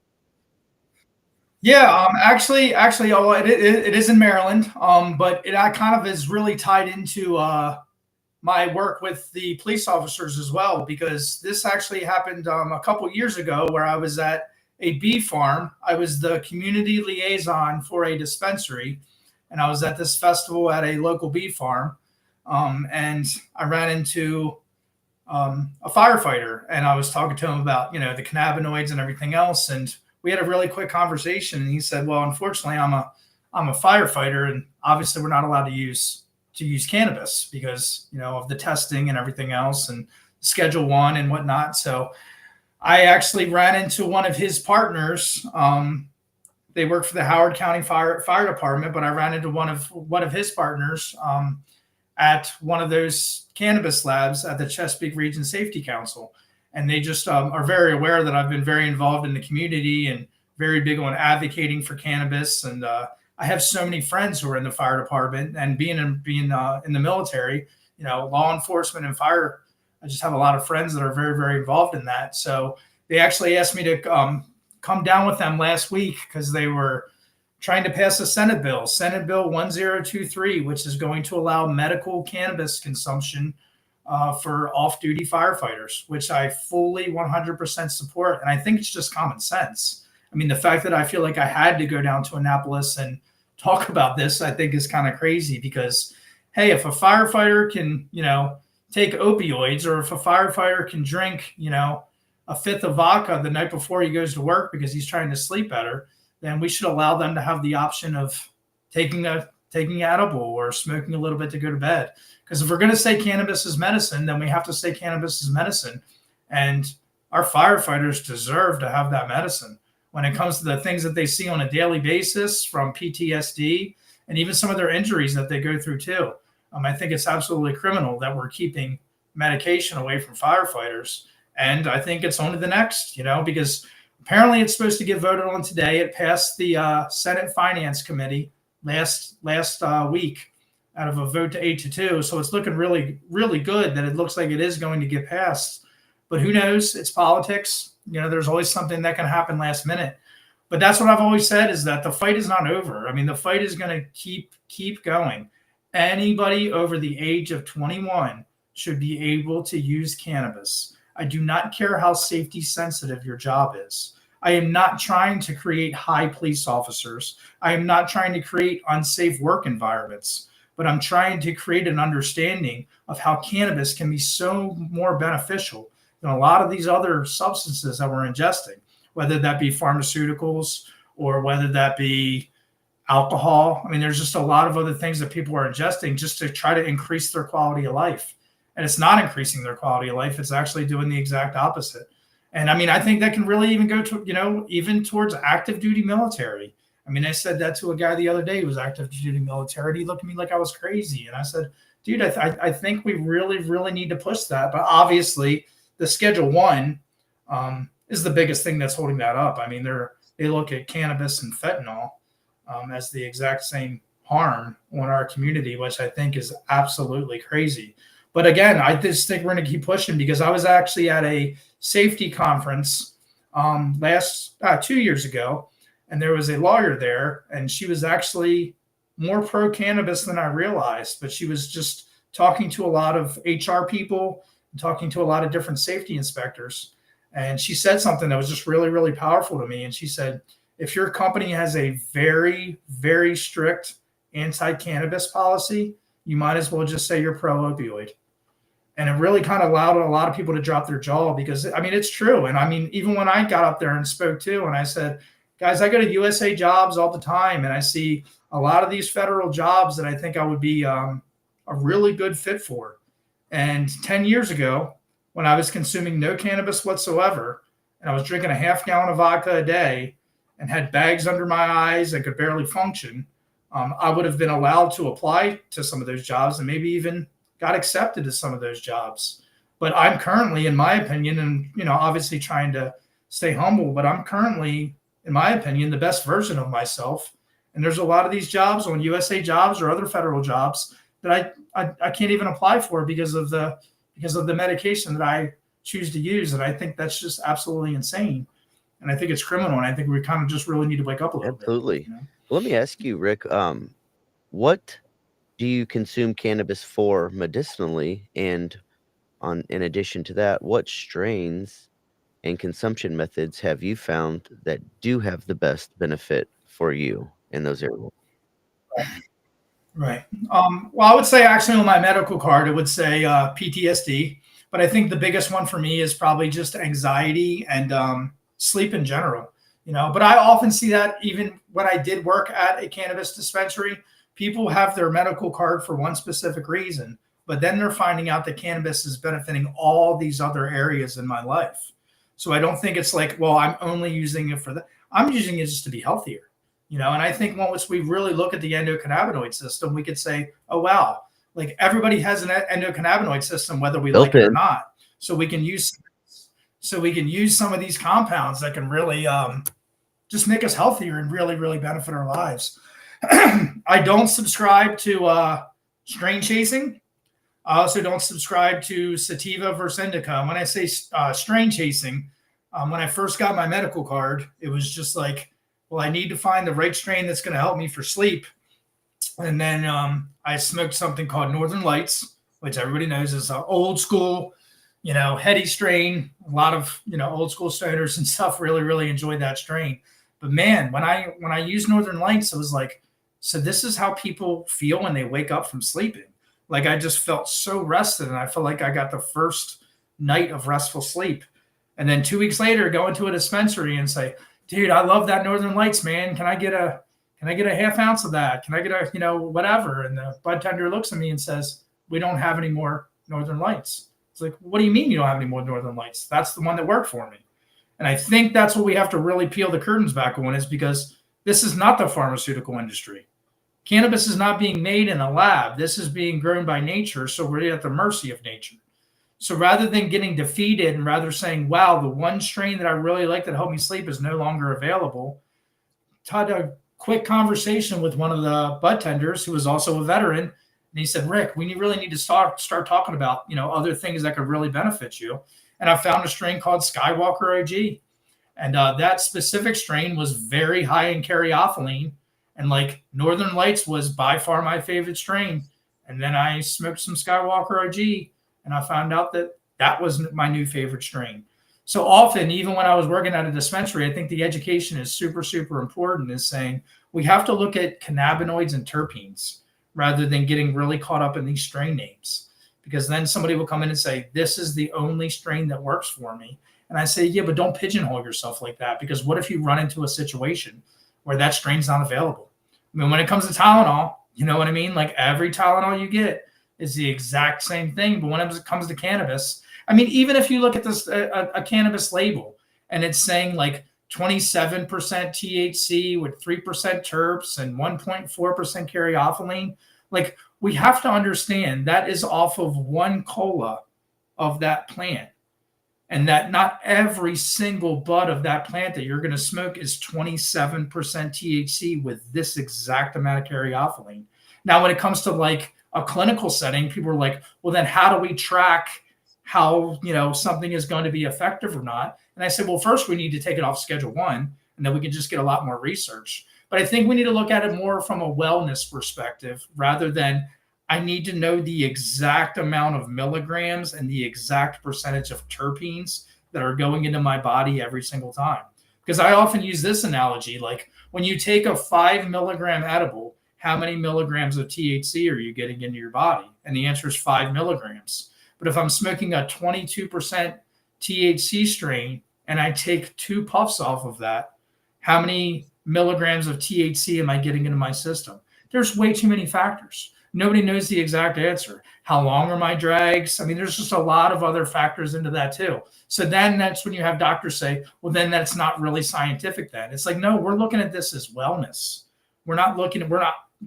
Yeah, actually, it is in Maryland, but it kind of is really tied into my work with the police officers as well, because this actually happened a couple years ago, where I was at a bee farm. I was the community liaison for a dispensary, and I was at this festival at a local bee farm, and I ran into a firefighter, and I was talking to him about the cannabinoids and everything else, and we had a really quick conversation. And he said, "Well, unfortunately, I'm a firefighter, and obviously, we're not allowed to use cannabis because of the testing and everything else, and Schedule 1 and whatnot." So I actually ran into one of his partners. They work for the Howard County Fire Department, but I ran into one of his partners at one of those cannabis labs at the Chesapeake Region Safety Council. And they just are very aware that I've been very involved in the community and very big on advocating for cannabis. And I have so many friends who are in the fire department, and being in the military, law enforcement and fire. I just have a lot of friends that are very, very involved in that. So they actually asked me to come down with them last week, because they were trying to pass a Senate Bill 1023, which is going to allow medical cannabis consumption for off-duty firefighters, which I fully 100% support. And I think it's just common sense. I mean, the fact that I feel like I had to go down to Annapolis and talk about this, I think is kind of crazy, because, hey, if a firefighter can, take opioids, or if a firefighter can drink, a fifth of vodka the night before he goes to work because he's trying to sleep better, then we should allow them to have the option of taking edible or smoking a little bit to go to bed. Because if we're going to say cannabis is medicine, then we have to say cannabis is medicine. And our firefighters deserve to have that medicine. When it comes to the things that they see on a daily basis, from PTSD and even some of their injuries that they go through too. I think it's absolutely criminal that we're keeping medication away from firefighters. And I think it's only the next, because apparently it's supposed to get voted on today. It passed the Senate Finance Committee last week out of a vote to 8-2. So it's looking really, really good that it looks like it is going to get passed. But who knows? It's politics. There's always something that can happen last minute. But that's what I've always said, is that the fight is not over. I mean, the fight is going to keep going. Anybody over the age of 21 should be able to use cannabis. I do not care how safety sensitive your job is. I am not trying to create high police officers. I am not trying to create unsafe work environments, but I'm trying to create an understanding of how cannabis can be so more beneficial than a lot of these other substances that we're ingesting, whether that be pharmaceuticals or whether that be alcohol. I mean, there's just a lot of other things that people are ingesting just to try to increase their quality of life. And it's not increasing their quality of life. It's actually doing the exact opposite. And I mean, I think that can really even go to, even towards active duty military. I mean, I said that to a guy the other day who was active duty military. He looked at me like I was crazy. And I said, dude, I think we really, really need to push that. But obviously, the Schedule 1 is the biggest thing that's holding that up. I mean, they look at cannabis and fentanyl as the exact same harm on our community, which I think is absolutely crazy. But again, I just think we're going to keep pushing, because I was actually at a safety conference 2 years ago, and there was a lawyer there, and she was actually more pro cannabis than I realized. But she was just talking to a lot of HR people, talking to a lot of different safety inspectors. And she said something that was just really, really powerful to me. And she said, if your company has a very, very strict anti-cannabis policy, you might as well just say you're pro-opioid. And it really kind of allowed a lot of people to drop their jaw, because, I mean, it's true. And I mean, even when I got up there and spoke too, and I said, guys, I go to USA Jobs all the time, and I see a lot of these federal jobs that I think I would be a really good fit for. And 10 years ago, when I was consuming no cannabis whatsoever, and I was drinking a half gallon of vodka a day and had bags under my eyes and could barely function, I would have been allowed to apply to some of those jobs and maybe even got accepted to some of those jobs. But I'm currently, in my opinion, and obviously trying to stay humble, but I'm currently, in my opinion, the best version of myself. And there's a lot of these jobs on USA Jobs or other federal jobs that I can't even apply for because of the medication that I choose to use. And I think that's just absolutely insane. And I think it's criminal. And I think we kind of just really need to wake up a little bit. Absolutely. Well, let me ask you, Rick, what do you consume cannabis for medicinally? And in addition to that, what strains and consumption methods have you found that do have the best benefit for you in those areas? Right. Well, I would say actually on my medical card, it would say PTSD. But I think the biggest one for me is probably just anxiety and sleep in general. But I often see that even when I did work at a cannabis dispensary, people have their medical card for one specific reason, but then they're finding out that cannabis is benefiting all these other areas in my life. So I don't think it's like, well, I'm only using it for that. I'm using it just to be healthier. And I think once we really look at the endocannabinoid system, we could say, oh, wow, like everybody has an endocannabinoid system, whether we like it or not. So we can use some of these compounds that can really just make us healthier and really, really benefit our lives. I don't subscribe to strain chasing. I also don't subscribe to sativa versus indica. When I say strain chasing, when I first got my medical card, it was just like, well, I need to find the right strain that's going to help me for sleep. And then I smoked something called Northern Lights, which everybody knows is an old school, heady strain. A lot of, old school stoners and stuff really, really enjoyed that strain. But man, when I used Northern Lights, it was like, so this is how people feel when they wake up from sleeping. Like I just felt so rested, and I felt like I got the first night of restful sleep. And then 2 weeks later, go into a dispensary and say, dude, I love that Northern Lights, man. Can I get a half ounce of that? Can I get a, whatever? And the bud tender looks at me and says, we don't have any more Northern Lights. It's like, what do you mean you don't have any more Northern Lights? That's the one that worked for me. And I think that's what we have to really peel the curtains back on, is because this is not the pharmaceutical industry. Cannabis is not being made in a lab. This is being grown by nature. So we're at the mercy of nature. So rather than getting defeated and rather saying, wow, the one strain that I really like that helped me sleep is no longer available, had a quick conversation with one of the bud tenders who was also a veteran. And he said, Rick, we really need to start talking about, other things that could really benefit you. And I found a strain called Skywalker OG. And that specific strain was very high in caryophyllene. And like Northern Lights was by far my favorite strain. And then I smoked some Skywalker OG and I found out that that was my new favorite strain. So often, even when I was working at a dispensary, I think the education is super, super important, is saying we have to look at cannabinoids and terpenes rather than getting really caught up in these strain names. Because then somebody will come in and say, this is the only strain that works for me. And I say, yeah, but don't pigeonhole yourself like that, because what if you run into a situation where that strain's not available? I mean, when it comes to Tylenol, you know what I mean? Like every Tylenol you get is the exact same thing. But when it comes to cannabis, I mean, even if you look at this, a cannabis label, and it's saying like 27% THC with 3% terps and 1.4% caryophyllene, like we have to understand that is off of one cola of that plant. And that not every single bud of that plant that you're going to smoke is 27% THC with this exact amount of caryophyllene. Now, when it comes to like a clinical setting, people are like, well, then how do we track how, something is going to be effective or not? And I said, well, first we need to take it off Schedule 1, and then we can just get a lot more research. But I think we need to look at it more from a wellness perspective rather than I need to know the exact amount of milligrams and the exact percentage of terpenes that are going into my body every single time. Because I often use this analogy, like when you take a 5 milligram edible, how many milligrams of THC are you getting into your body? And the answer is 5 milligrams. But if I'm smoking a 22% THC strain and I take 2 puffs off of that, how many milligrams of THC am I getting into my system? There's way too many factors. Nobody knows the exact answer. How long are my drags? I mean, there's just a lot of other factors into that too. So then that's when you have doctors say, well, then that's not really scientific then. It's like, no, we're looking at this as wellness.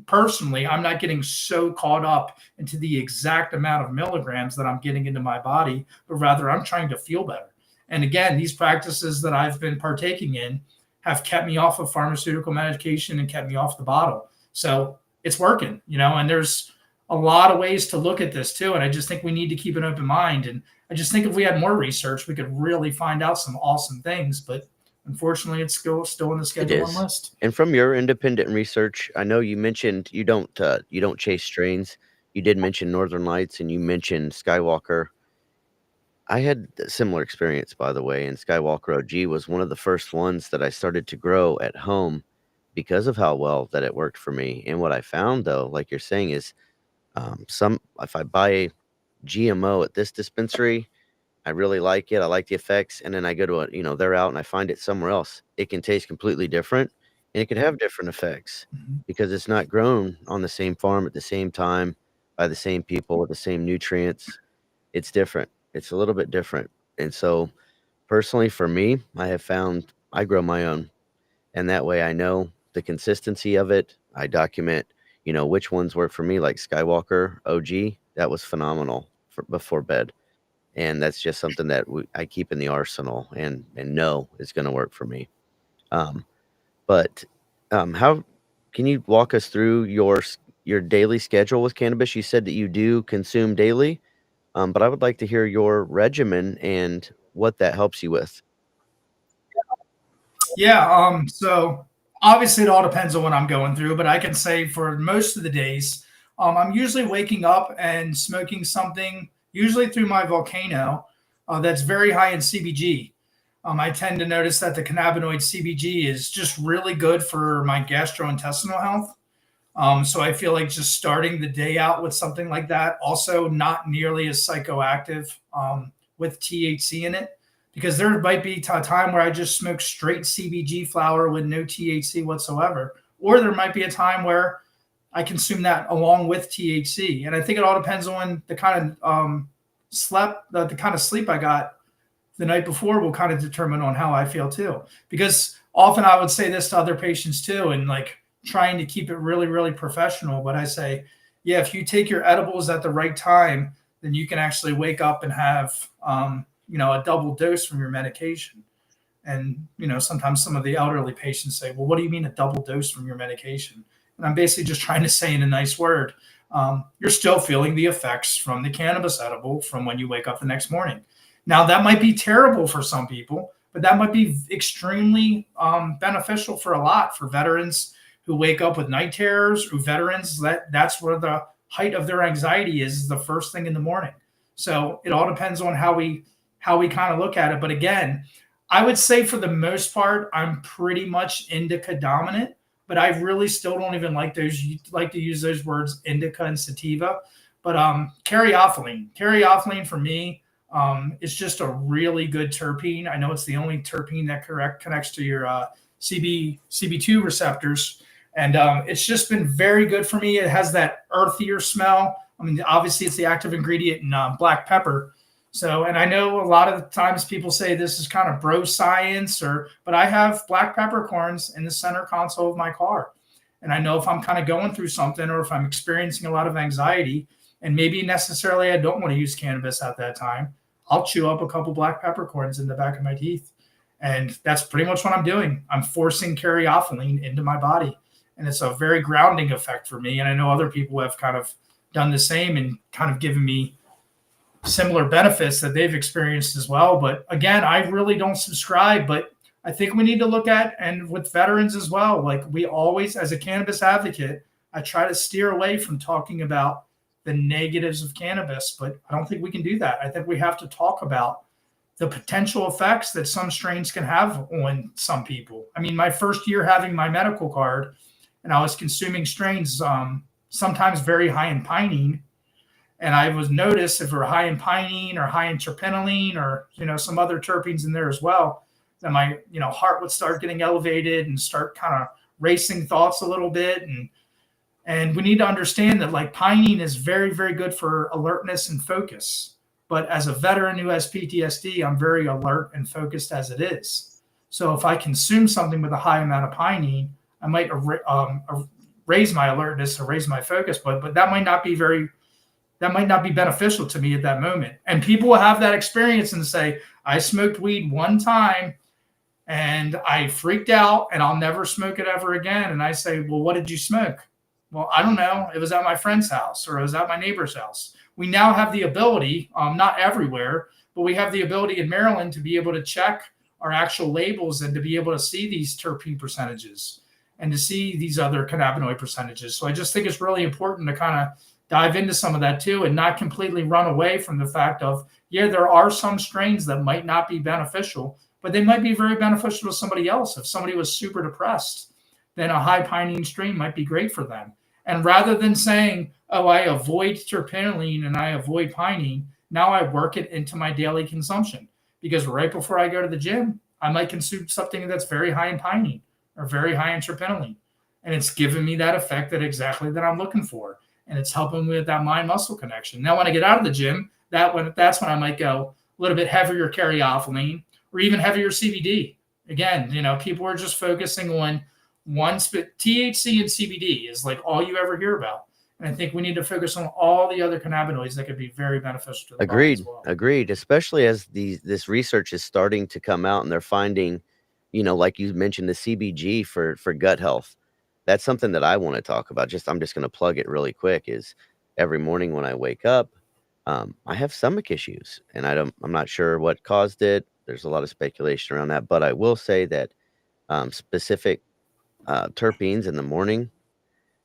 Personally, I'm not getting so caught up into the exact amount of milligrams that I'm getting into my body, but rather I'm trying to feel better. And again, these practices that I've been partaking in have kept me off of pharmaceutical medication and kept me off the bottle. So it's working, and there's a lot of ways to look at this too. And I just think we need to keep an open mind. And I just think if we had more research, we could really find out some awesome things. But unfortunately, it's still on the Schedule 1 list. And from your independent research, I know you mentioned you don't chase strains. You did mention Northern Lights and you mentioned Skywalker. I had a similar experience, by the way, and Skywalker OG was one of the first ones that I started to grow at home because of how well that it worked for me. And what I found, though, like you're saying, is if I buy a GMO at this dispensary, I really like it. I like the effects, and then I go to they're out and I find it somewhere else. It can taste completely different, and it can have different effects because it's not grown on the same farm at the same time by the same people with the same nutrients. It's different. It's a little bit different. And so, personally, for me, I have found I grow my own, and that way I know the consistency of it. I document, which ones work for me, like Skywalker OG. That was phenomenal before bed. And that's just something that I keep in the arsenal and know is going to work for me. But how can you walk us through your daily schedule with cannabis? You said that you do consume daily, but I would like to hear your regimen and what that helps you with. Yeah. So obviously it all depends on what I'm going through, but I can say for most of the days, I'm usually waking up and smoking something, usually through my volcano, that's very high in CBG. I tend to notice that the cannabinoid CBG is just really good for my gastrointestinal health. So I feel like just starting the day out with something like that, also not nearly as psychoactive with THC in it. because there might be a time where I just smoke straight CBG flower with no THC whatsoever, or there might be a time where I consume that along with THC. And I think it all depends on the kind of the kind of sleep I got the night before will kind of determine on how I feel too. Because often I would say this to other patients too, and like trying to keep it really, really professional. But I say, yeah, if you take your edibles at the right time, then you can actually wake up and have, a double dose from your medication. And, sometimes some of the elderly patients say, well, what do you mean a double dose from your medication? And I'm basically just trying to say in a nice word, you're still feeling the effects from the cannabis edible from when you wake up the next morning. Now, that might be terrible for some people, but that might be extremely beneficial for a lot, for veterans who wake up with night terrors, or veterans that's where the height of their anxiety is the first thing in the morning. So it all depends on how we kind of look at it. But again, I would say for the most part, I'm pretty much indica dominant, but I really still don't even like to use those words indica and sativa. But caryophyllene for me is just a really good terpene. I know it's the only terpene that connects to your CB2 receptors. And it's just been very good for me. It has that earthier smell. I mean, obviously it's the active ingredient in black pepper. So, and I know a lot of the times people say this is kind of bro science, but I have black peppercorns in the center console of my car. And I know if I'm kind of going through something, or if I'm experiencing a lot of anxiety, and maybe necessarily I don't want to use cannabis at that time, I'll chew up a couple black peppercorns in the back of my teeth. And that's pretty much what I'm doing. I'm forcing caryophyllene into my body. And it's a very grounding effect for me. And I know other people have kind of done the same and kind of given me similar benefits that they've experienced as well. But again, I really don't subscribe, but I think we need to look at, and with veterans as well, like we always, as a cannabis advocate, I try to steer away from talking about the negatives of cannabis, but I don't think we can do that. I think we have to talk about the potential effects that some strains can have on some people. I mean, my first year having my medical card, and I was consuming strains sometimes very high in pinene, and I was noticed if we're high in pinene or high in terpinolene or, some other terpenes in there as well, that my, heart would start getting elevated and start kind of racing thoughts a little bit. And we need to understand that like pinene is very, very good for alertness and focus. But as a veteran who has PTSD, I'm very alert and focused as it is. So if I consume something with a high amount of pinene, I might raise my alertness or raise my focus, but that might not be beneficial to me at that moment. And people will have that experience and say, I smoked weed one time and I freaked out and I'll never smoke it ever again. And I say, well, what did you smoke? Well, I don't know. It was at my friend's house, or it was at my neighbor's house. We now have the ability, not everywhere, but we have the ability in Maryland to be able to check our actual labels and to be able to see these terpene percentages and to see these other cannabinoid percentages. So I just think it's really important to kind of dive into some of that too, and not completely run away from the fact of, yeah, there are some strains that might not be beneficial, but they might be very beneficial to somebody else. If somebody was super depressed, then a high pinene strain might be great for them. And rather than saying, oh, I avoid terpinolene and I avoid pinene, now I work it into my daily consumption. Because right before I go to the gym, I might consume something that's very high in pinene or very high in terpinolene. And it's giving me that effect that I'm looking for. And it's helping me with that mind-muscle connection. Now, when I get out of the gym, that's when I might go a little bit heavier caryophyllene or even heavier CBD. Again, people are just focusing on THC and CBD is like all you ever hear about. And I think we need to focus on all the other cannabinoids that could be very beneficial to the body as well. Agreed. Especially as this research is starting to come out and they're finding, like you mentioned, the CBG for gut health. That's something that I want to talk about. I'm just going to plug it really quick. Is every morning when I wake up, I have stomach issues, and I'm not sure what caused it. There's a lot of speculation around that, but I will say that specific terpenes in the morning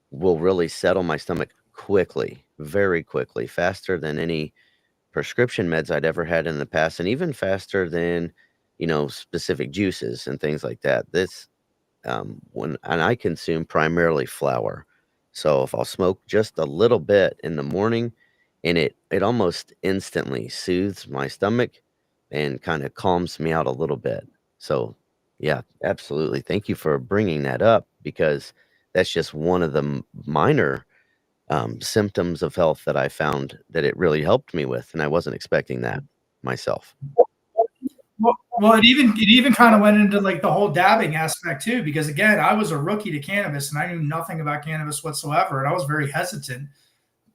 will really settle my stomach quickly, very quickly, faster than any prescription meds I'd ever had in the past, and even faster than specific juices and things like that. And I consume primarily flower. So if I'll smoke just a little bit in the morning, and it almost instantly soothes my stomach, and kind of calms me out a little bit. So, yeah, absolutely. Thank you for bringing that up because that's just one of the minor symptoms of health that I found that it really helped me with, and I wasn't expecting that myself. Well, it even kind of went into like the whole dabbing aspect too, because again, I was a rookie to cannabis and I knew nothing about cannabis whatsoever, and I was very hesitant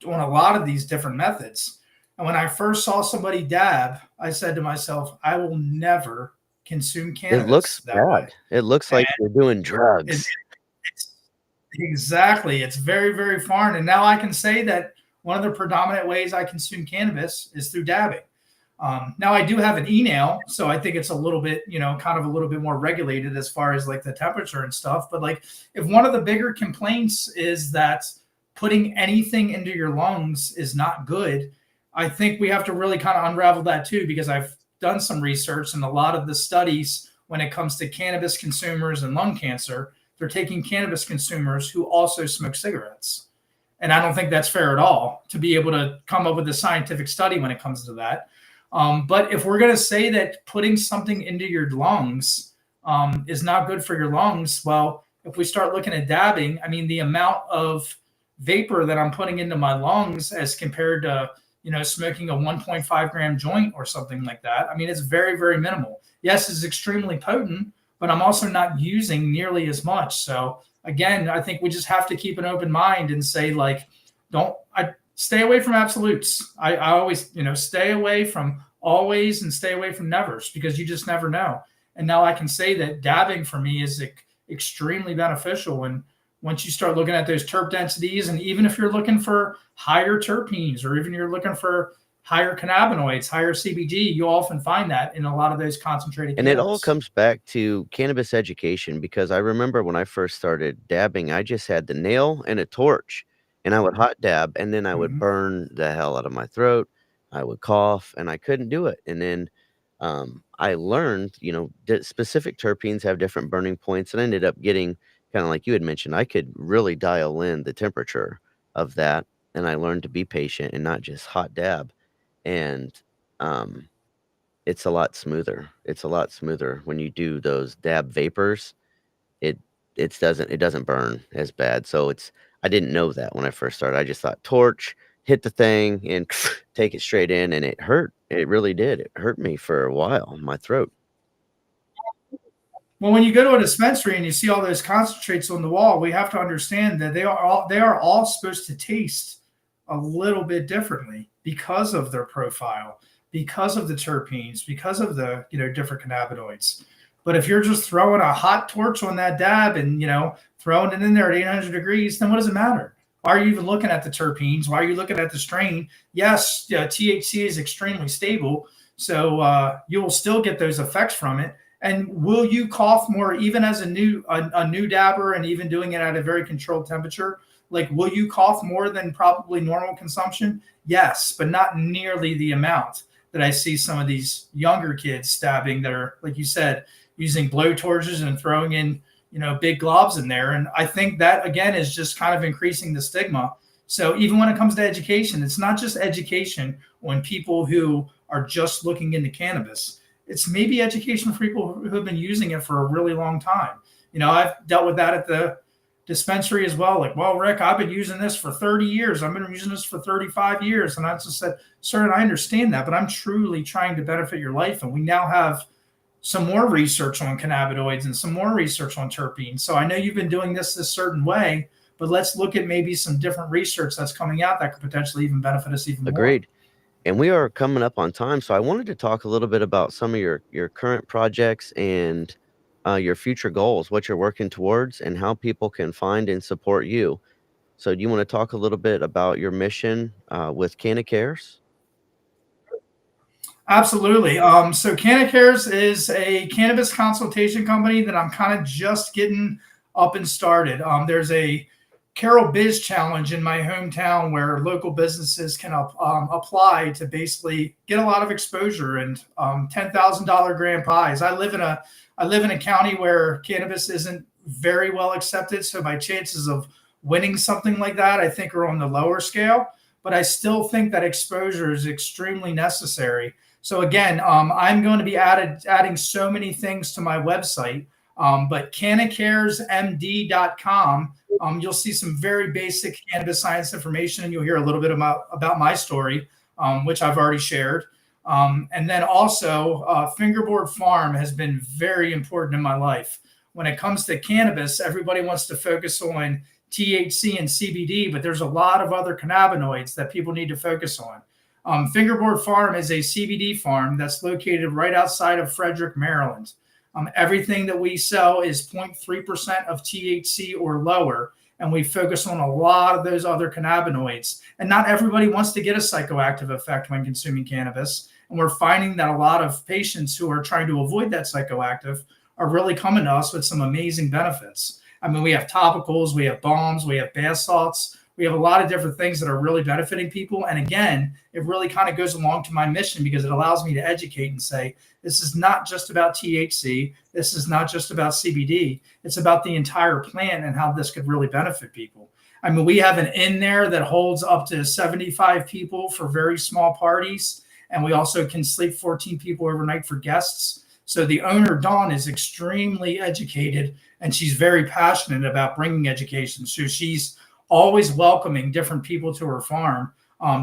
on a lot of these different methods. And when I first saw somebody dab, I said to myself, I will never consume It looks cannabis that way. bad. It looks And like you're doing it, drugs. it's exactly, it's very, very foreign. And now I can say that one of the predominant ways I consume cannabis is through dabbing. Now I do have an e-nail, so I think it's a little bit, kind of a little bit more regulated as far as like the temperature and stuff. But like, if one of the bigger complaints is that putting anything into your lungs is not good, I think we have to really kind of unravel that too, because I've done some research and a lot of the studies when it comes to cannabis consumers and lung cancer, they're taking cannabis consumers who also smoke cigarettes. And I don't think that's fair at all to be able to come up with a scientific study when it comes to that. But if we're going to say that putting something into your lungs is not good for your lungs, well, if we start looking at dabbing, I mean, the amount of vapor that I'm putting into my lungs as compared to, smoking a 1.5 gram joint or something like that, I mean, it's very, very minimal. Yes, it's extremely potent, but I'm also not using nearly as much. So again, I think we just have to keep an open mind and say, like, I stay away from absolutes. I always, stay away from always and stay away from nevers, because you just never know. And now I can say that dabbing for me is extremely beneficial. And once you start looking at those terp densities, and even if you're looking for higher terpenes, or even you're looking for higher cannabinoids, higher CBD, you often find that in a lot of those concentrated And it all cannabis. comes back to cannabis education because I remember when I first started dabbing, I just had the nail and a torch, and I would hot dab, and then I would Mhm. burn the hell out of my throat. I would cough, and I couldn't do it. And then I learned, that specific terpenes have different burning points, and I ended up getting kind of like you had mentioned, I could really dial in the temperature of that, and I learned to be patient and not just hot dab. And um, it's a lot smoother. It's a lot smoother when you do those dab vapors. It it doesn't burn as bad. So I didn't know that when I first started. I just thought torch, hit the thing, and take it straight in, and it hurt. It really did. It hurt me for a while in my throat. Well, when you go to a dispensary and you see all those concentrates on the wall, we have to understand that they are all supposed to taste a little bit differently because of their profile, because of the terpenes, because of the different cannabinoids. But if you're just throwing a hot torch on that dab and throwing it in there at 800 degrees, then what does it matter? Why are you even looking at the terpenes? Why are you looking at the strain? Yes, THC is extremely stable, so you will still get those effects from it. And will you cough more, even as a new dabber, and even doing it at a very controlled temperature? Like, will you cough more than probably normal consumption? Yes, but not nearly the amount that I see some of these younger kids stabbing that are, like you said, using blow torches and throwing in, big globs in there. And I think that again is just kind of increasing the stigma. So even when it comes to education, it's not just education on people who are just looking into cannabis. It's maybe education for people who have been using it for a really long time. I've dealt with that at the dispensary as well. Like, well, Rick, I've been using this for 30 years. I've been using this for 35 years. And I just said, sir, I understand that, but I'm truly trying to benefit your life. And we now have some more research on cannabinoids and some more research on terpenes. So I know you've been doing this certain way, but let's look at maybe some different research that's coming out that could potentially even benefit us even more. Agreed. And we are coming up on time, so I wanted to talk a little bit about some of your current projects and your future goals, what you're working towards, and how people can find and support you. So, do you want to talk a little bit about your mission with Canna Cares? Absolutely. So Canna Cares is a cannabis consultation company that I'm kind of just getting up and started. There's a Carol Biz Challenge in my hometown where local businesses can apply to basically get a lot of exposure and $10,000 grand pies. I live in a county where cannabis isn't very well accepted, so my chances of winning something like that, I think, are on the lower scale. But I still think that exposure is extremely necessary So again, I'm going to be adding so many things to my website, but cannacaresmd.com. You'll see some very basic cannabis science information, and you'll hear a little bit about my story, which I've already shared. And then also, Fingerboard Farm has been very important in my life. When it comes to cannabis, everybody wants to focus on THC and CBD, but there's a lot of other cannabinoids that people need to focus on. Fingerboard Farm is a CBD farm that's located right outside of Frederick, Maryland. Everything that we sell is 0.3% of THC or lower, and we focus on a lot of those other cannabinoids. And not everybody wants to get a psychoactive effect when consuming cannabis. And we're finding that a lot of patients who are trying to avoid that psychoactive are really coming to us with some amazing benefits. I mean, we have topicals, we have balms, we have bath salts. We have a lot of different things that are really benefiting people. And again, it really kind of goes along to my mission because it allows me to educate and say, this is not just about THC. This is not just about CBD. It's about the entire plant and how this could really benefit people. I mean, we have an inn there that holds up to 75 people for very small parties. And we also can sleep 14 people overnight for guests. So the owner, Dawn, is extremely educated, and she's very passionate about bringing education. So she's always welcoming different people to her farm,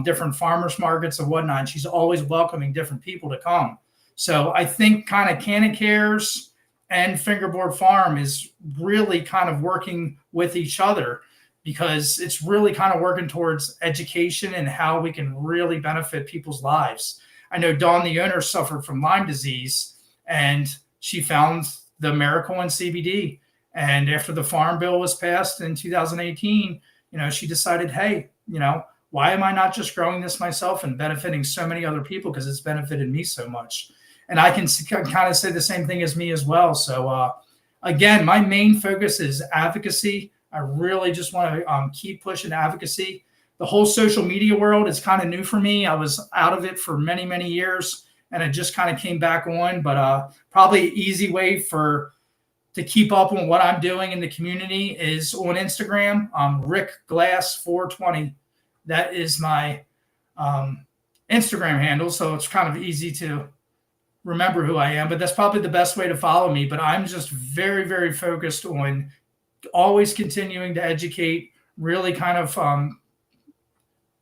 different farmers markets and whatnot. And she's always welcoming different people to come. So I think kind of Canna Cares and Fingerboard Farm is really kind of working with each other because it's really kind of working towards education and how we can really benefit people's lives. I know Dawn, the owner, suffered from Lyme disease, and she found the miracle in CBD. And after the Farm Bill was passed in 2018, she decided, hey, why am I not just growing this myself and benefiting so many other people because it's benefited me so much? And I can kind of say the same thing as me as well. So again, my main focus is advocacy. I really just want to keep pushing advocacy. The whole social media world is kind of new for me. I was out of it for many, many years, and it just kind of came back on. But probably an easy way to keep up on what I'm doing in the community is on Instagram. Rick Glass 420. That is my Instagram handle. So it's kind of easy to remember who I am, but that's probably the best way to follow me. But I'm just very, very focused on always continuing to educate, really kind of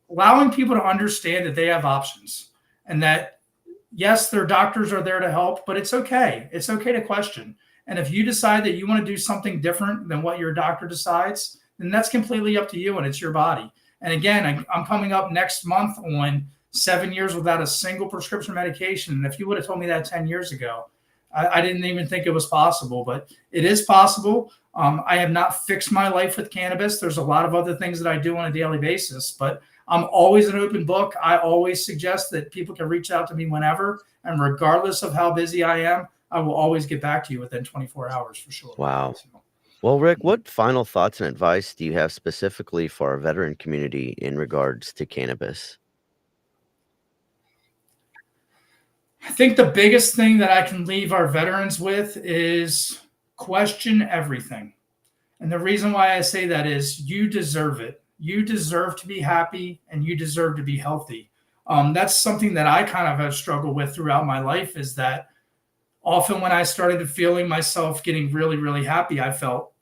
allowing people to understand that they have options and that, yes, their doctors are there to help, but it's okay. It's okay to question. And if you decide that you want to do something different than what your doctor decides, then that's completely up to you and it's your body. And again, I'm coming up next month on 7 years without a single prescription medication. And if you would have told me that 10 years ago, I didn't even think it was possible, but it is possible. I have not fixed my life with cannabis. There's a lot of other things that I do on a daily basis, but I'm always an open book. I always suggest that people can reach out to me whenever, and regardless of how busy I am, I will always get back to you within 24 hours for sure. Wow. Well, Rick, what final thoughts and advice do you have specifically for our veteran community in regards to cannabis? I think the biggest thing that I can leave our veterans with is question everything. And the reason why I say that is you deserve it. You deserve to be happy and you deserve to be healthy. That's something that I kind of have struggled with throughout my life, is that often when I started feeling myself getting really, really happy, I felt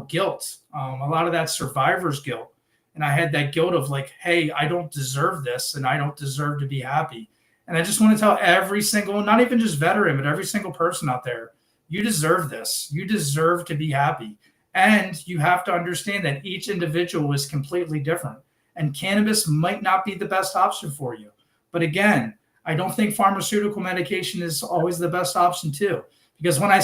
guilt. A lot of that survivor's guilt. And I had that guilt of like, hey, I don't deserve this and I don't deserve to be happy. And I just want to tell every single, not even just veteran, but every single person out there, you deserve this. You deserve to be happy. And you have to understand that each individual is completely different. And cannabis might not be the best option for you. But again, I don't think pharmaceutical medication is always the best option too. Because when I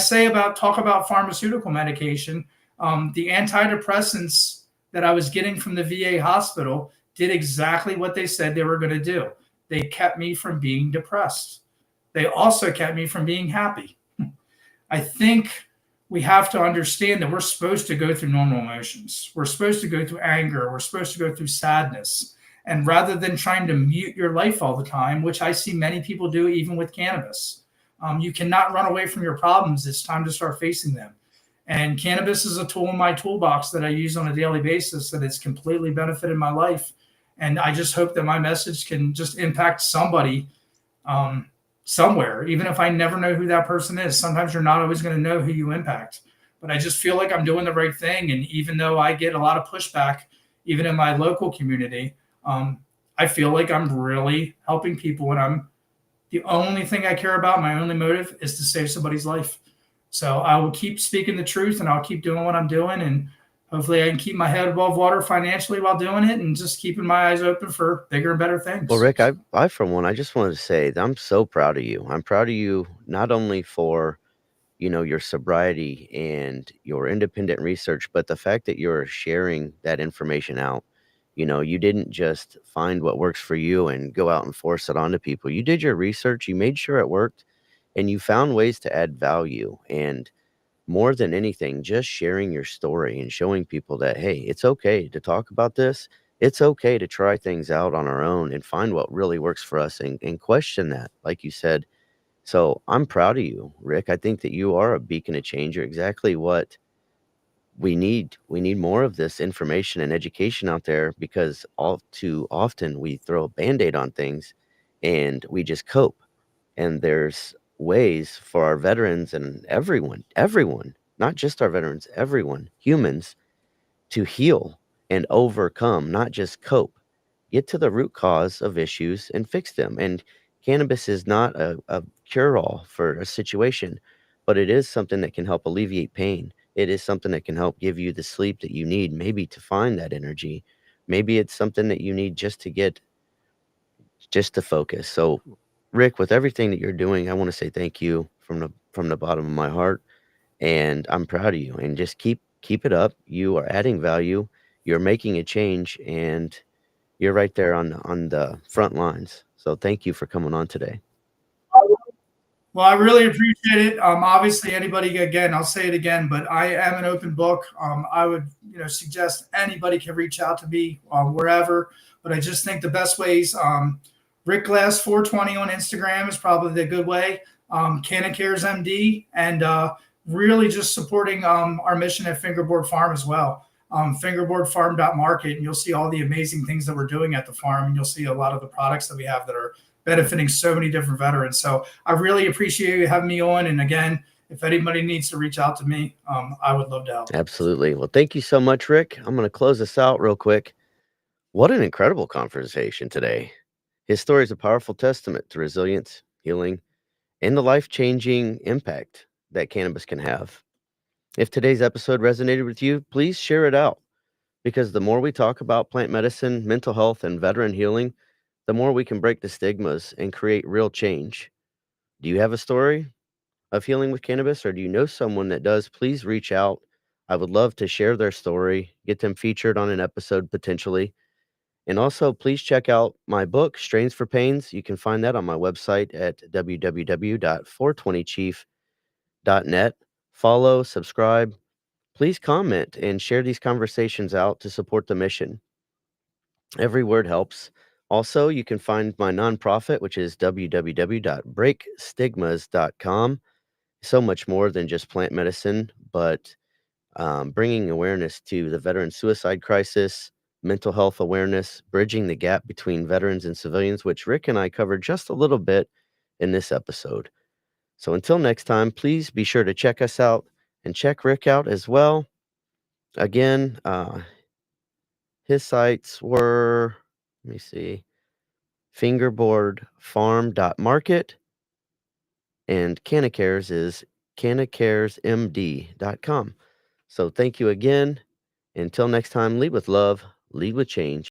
talk about pharmaceutical medication, the antidepressants that I was getting from the VA hospital did exactly what they said they were going to do. They kept me from being depressed. They also kept me from being happy. I think we have to understand that we're supposed to go through normal emotions. We're supposed to go through anger. We're supposed to go through sadness. And rather than trying to mute your life all the time, which I see many people do even with cannabis, you cannot run away from your problems. It's time to start facing them. And cannabis is a tool in my toolbox that I use on a daily basis that has completely benefited my life. And I just hope that my message can just impact somebody somewhere, even if I never know who that person is. Sometimes you're not always going to know who you impact. But I just feel like I'm doing the right thing. And even though I get a lot of pushback, even in my local community, um, I feel like I'm really helping people. And I'm the only thing I care about, my only motive is to save somebody's life. So I will keep speaking the truth and I'll keep doing what I'm doing. And hopefully I can keep my head above water financially while doing it and just keeping my eyes open for bigger and better Well, things. Rick, I for one, I just wanted to say that I'm so proud of you. I'm proud of you not only for, your sobriety and your independent research, but the fact that you're sharing that information out. You didn't just find what works for you and go out and force it onto people. You did your research, you made sure it worked, and you found ways to add value. And more than anything, just sharing your story and showing people that, hey, it's okay to talk about this. It's okay to try things out on our own and find what really works for us and question that, like you said. So I'm proud of you, Rick. I think that you are a beacon of change. You're exactly what we need. We need more of this information and education out there because all too often we throw a band-aid on things and we just cope. And there's ways for our veterans and everyone, not just our veterans, everyone, humans, to heal and overcome, not just cope. Get to the root cause of issues and fix them. And cannabis is not a cure all for a situation, but it is something that can help alleviate pain. It is something that can help give you the sleep that you need, maybe to find that energy. Maybe it's something that you need just to focus. So, Rick, with everything that you're doing, I want to say thank you from the bottom of my heart, and I'm proud of you. And just keep it up. You are adding value. You're making a change, and you're right there on the front lines. So, thank you for coming on today. Well, I really appreciate it. Obviously, anybody, again, I'll say it again, but I am an open book. I would, suggest anybody can reach out to me wherever. But I just think the best ways, Rick Glass 420 on Instagram is probably the good way. Canna Cares MD, and really just supporting our mission at Fingerboard Farm as well. Fingerboardfarm.market, and you'll see all the amazing things that we're doing at the farm, and you'll see a lot of the products that we have that are benefiting so many different veterans. So I really appreciate you having me on. And again, if anybody needs to reach out to me, I would love to help. Absolutely. Well, thank you so much, Rick. I'm going to close this out real quick. What an incredible conversation today. His story is a powerful testament to resilience, healing, and the life-changing impact that cannabis can have. If today's episode resonated with you, please share it out, because the more we talk about plant medicine, mental health, and veteran healing, the more we can break the stigmas and create real change. Do you have a story of healing with cannabis, or do you know someone that does? Please reach out. I would love to share their story, get them featured on an episode potentially. And also, please check out my book, Strains for Pains. You can find that on my website at www.420chief.net. Follow, subscribe. Please comment and share these conversations out to support the mission. Every word helps. Also, you can find my nonprofit, which is www.breakstigmas.com. So much more than just plant medicine, but bringing awareness to the veteran suicide crisis, mental health awareness, bridging the gap between veterans and civilians, which Rick and I covered just a little bit in this episode. So until next time, please be sure to check us out and check Rick out as well. Again, his sites were, let me see, fingerboardfarm.market, and Canna Cares is cannacaresmd.com. So thank you again. Until next time, lead with love, lead with change.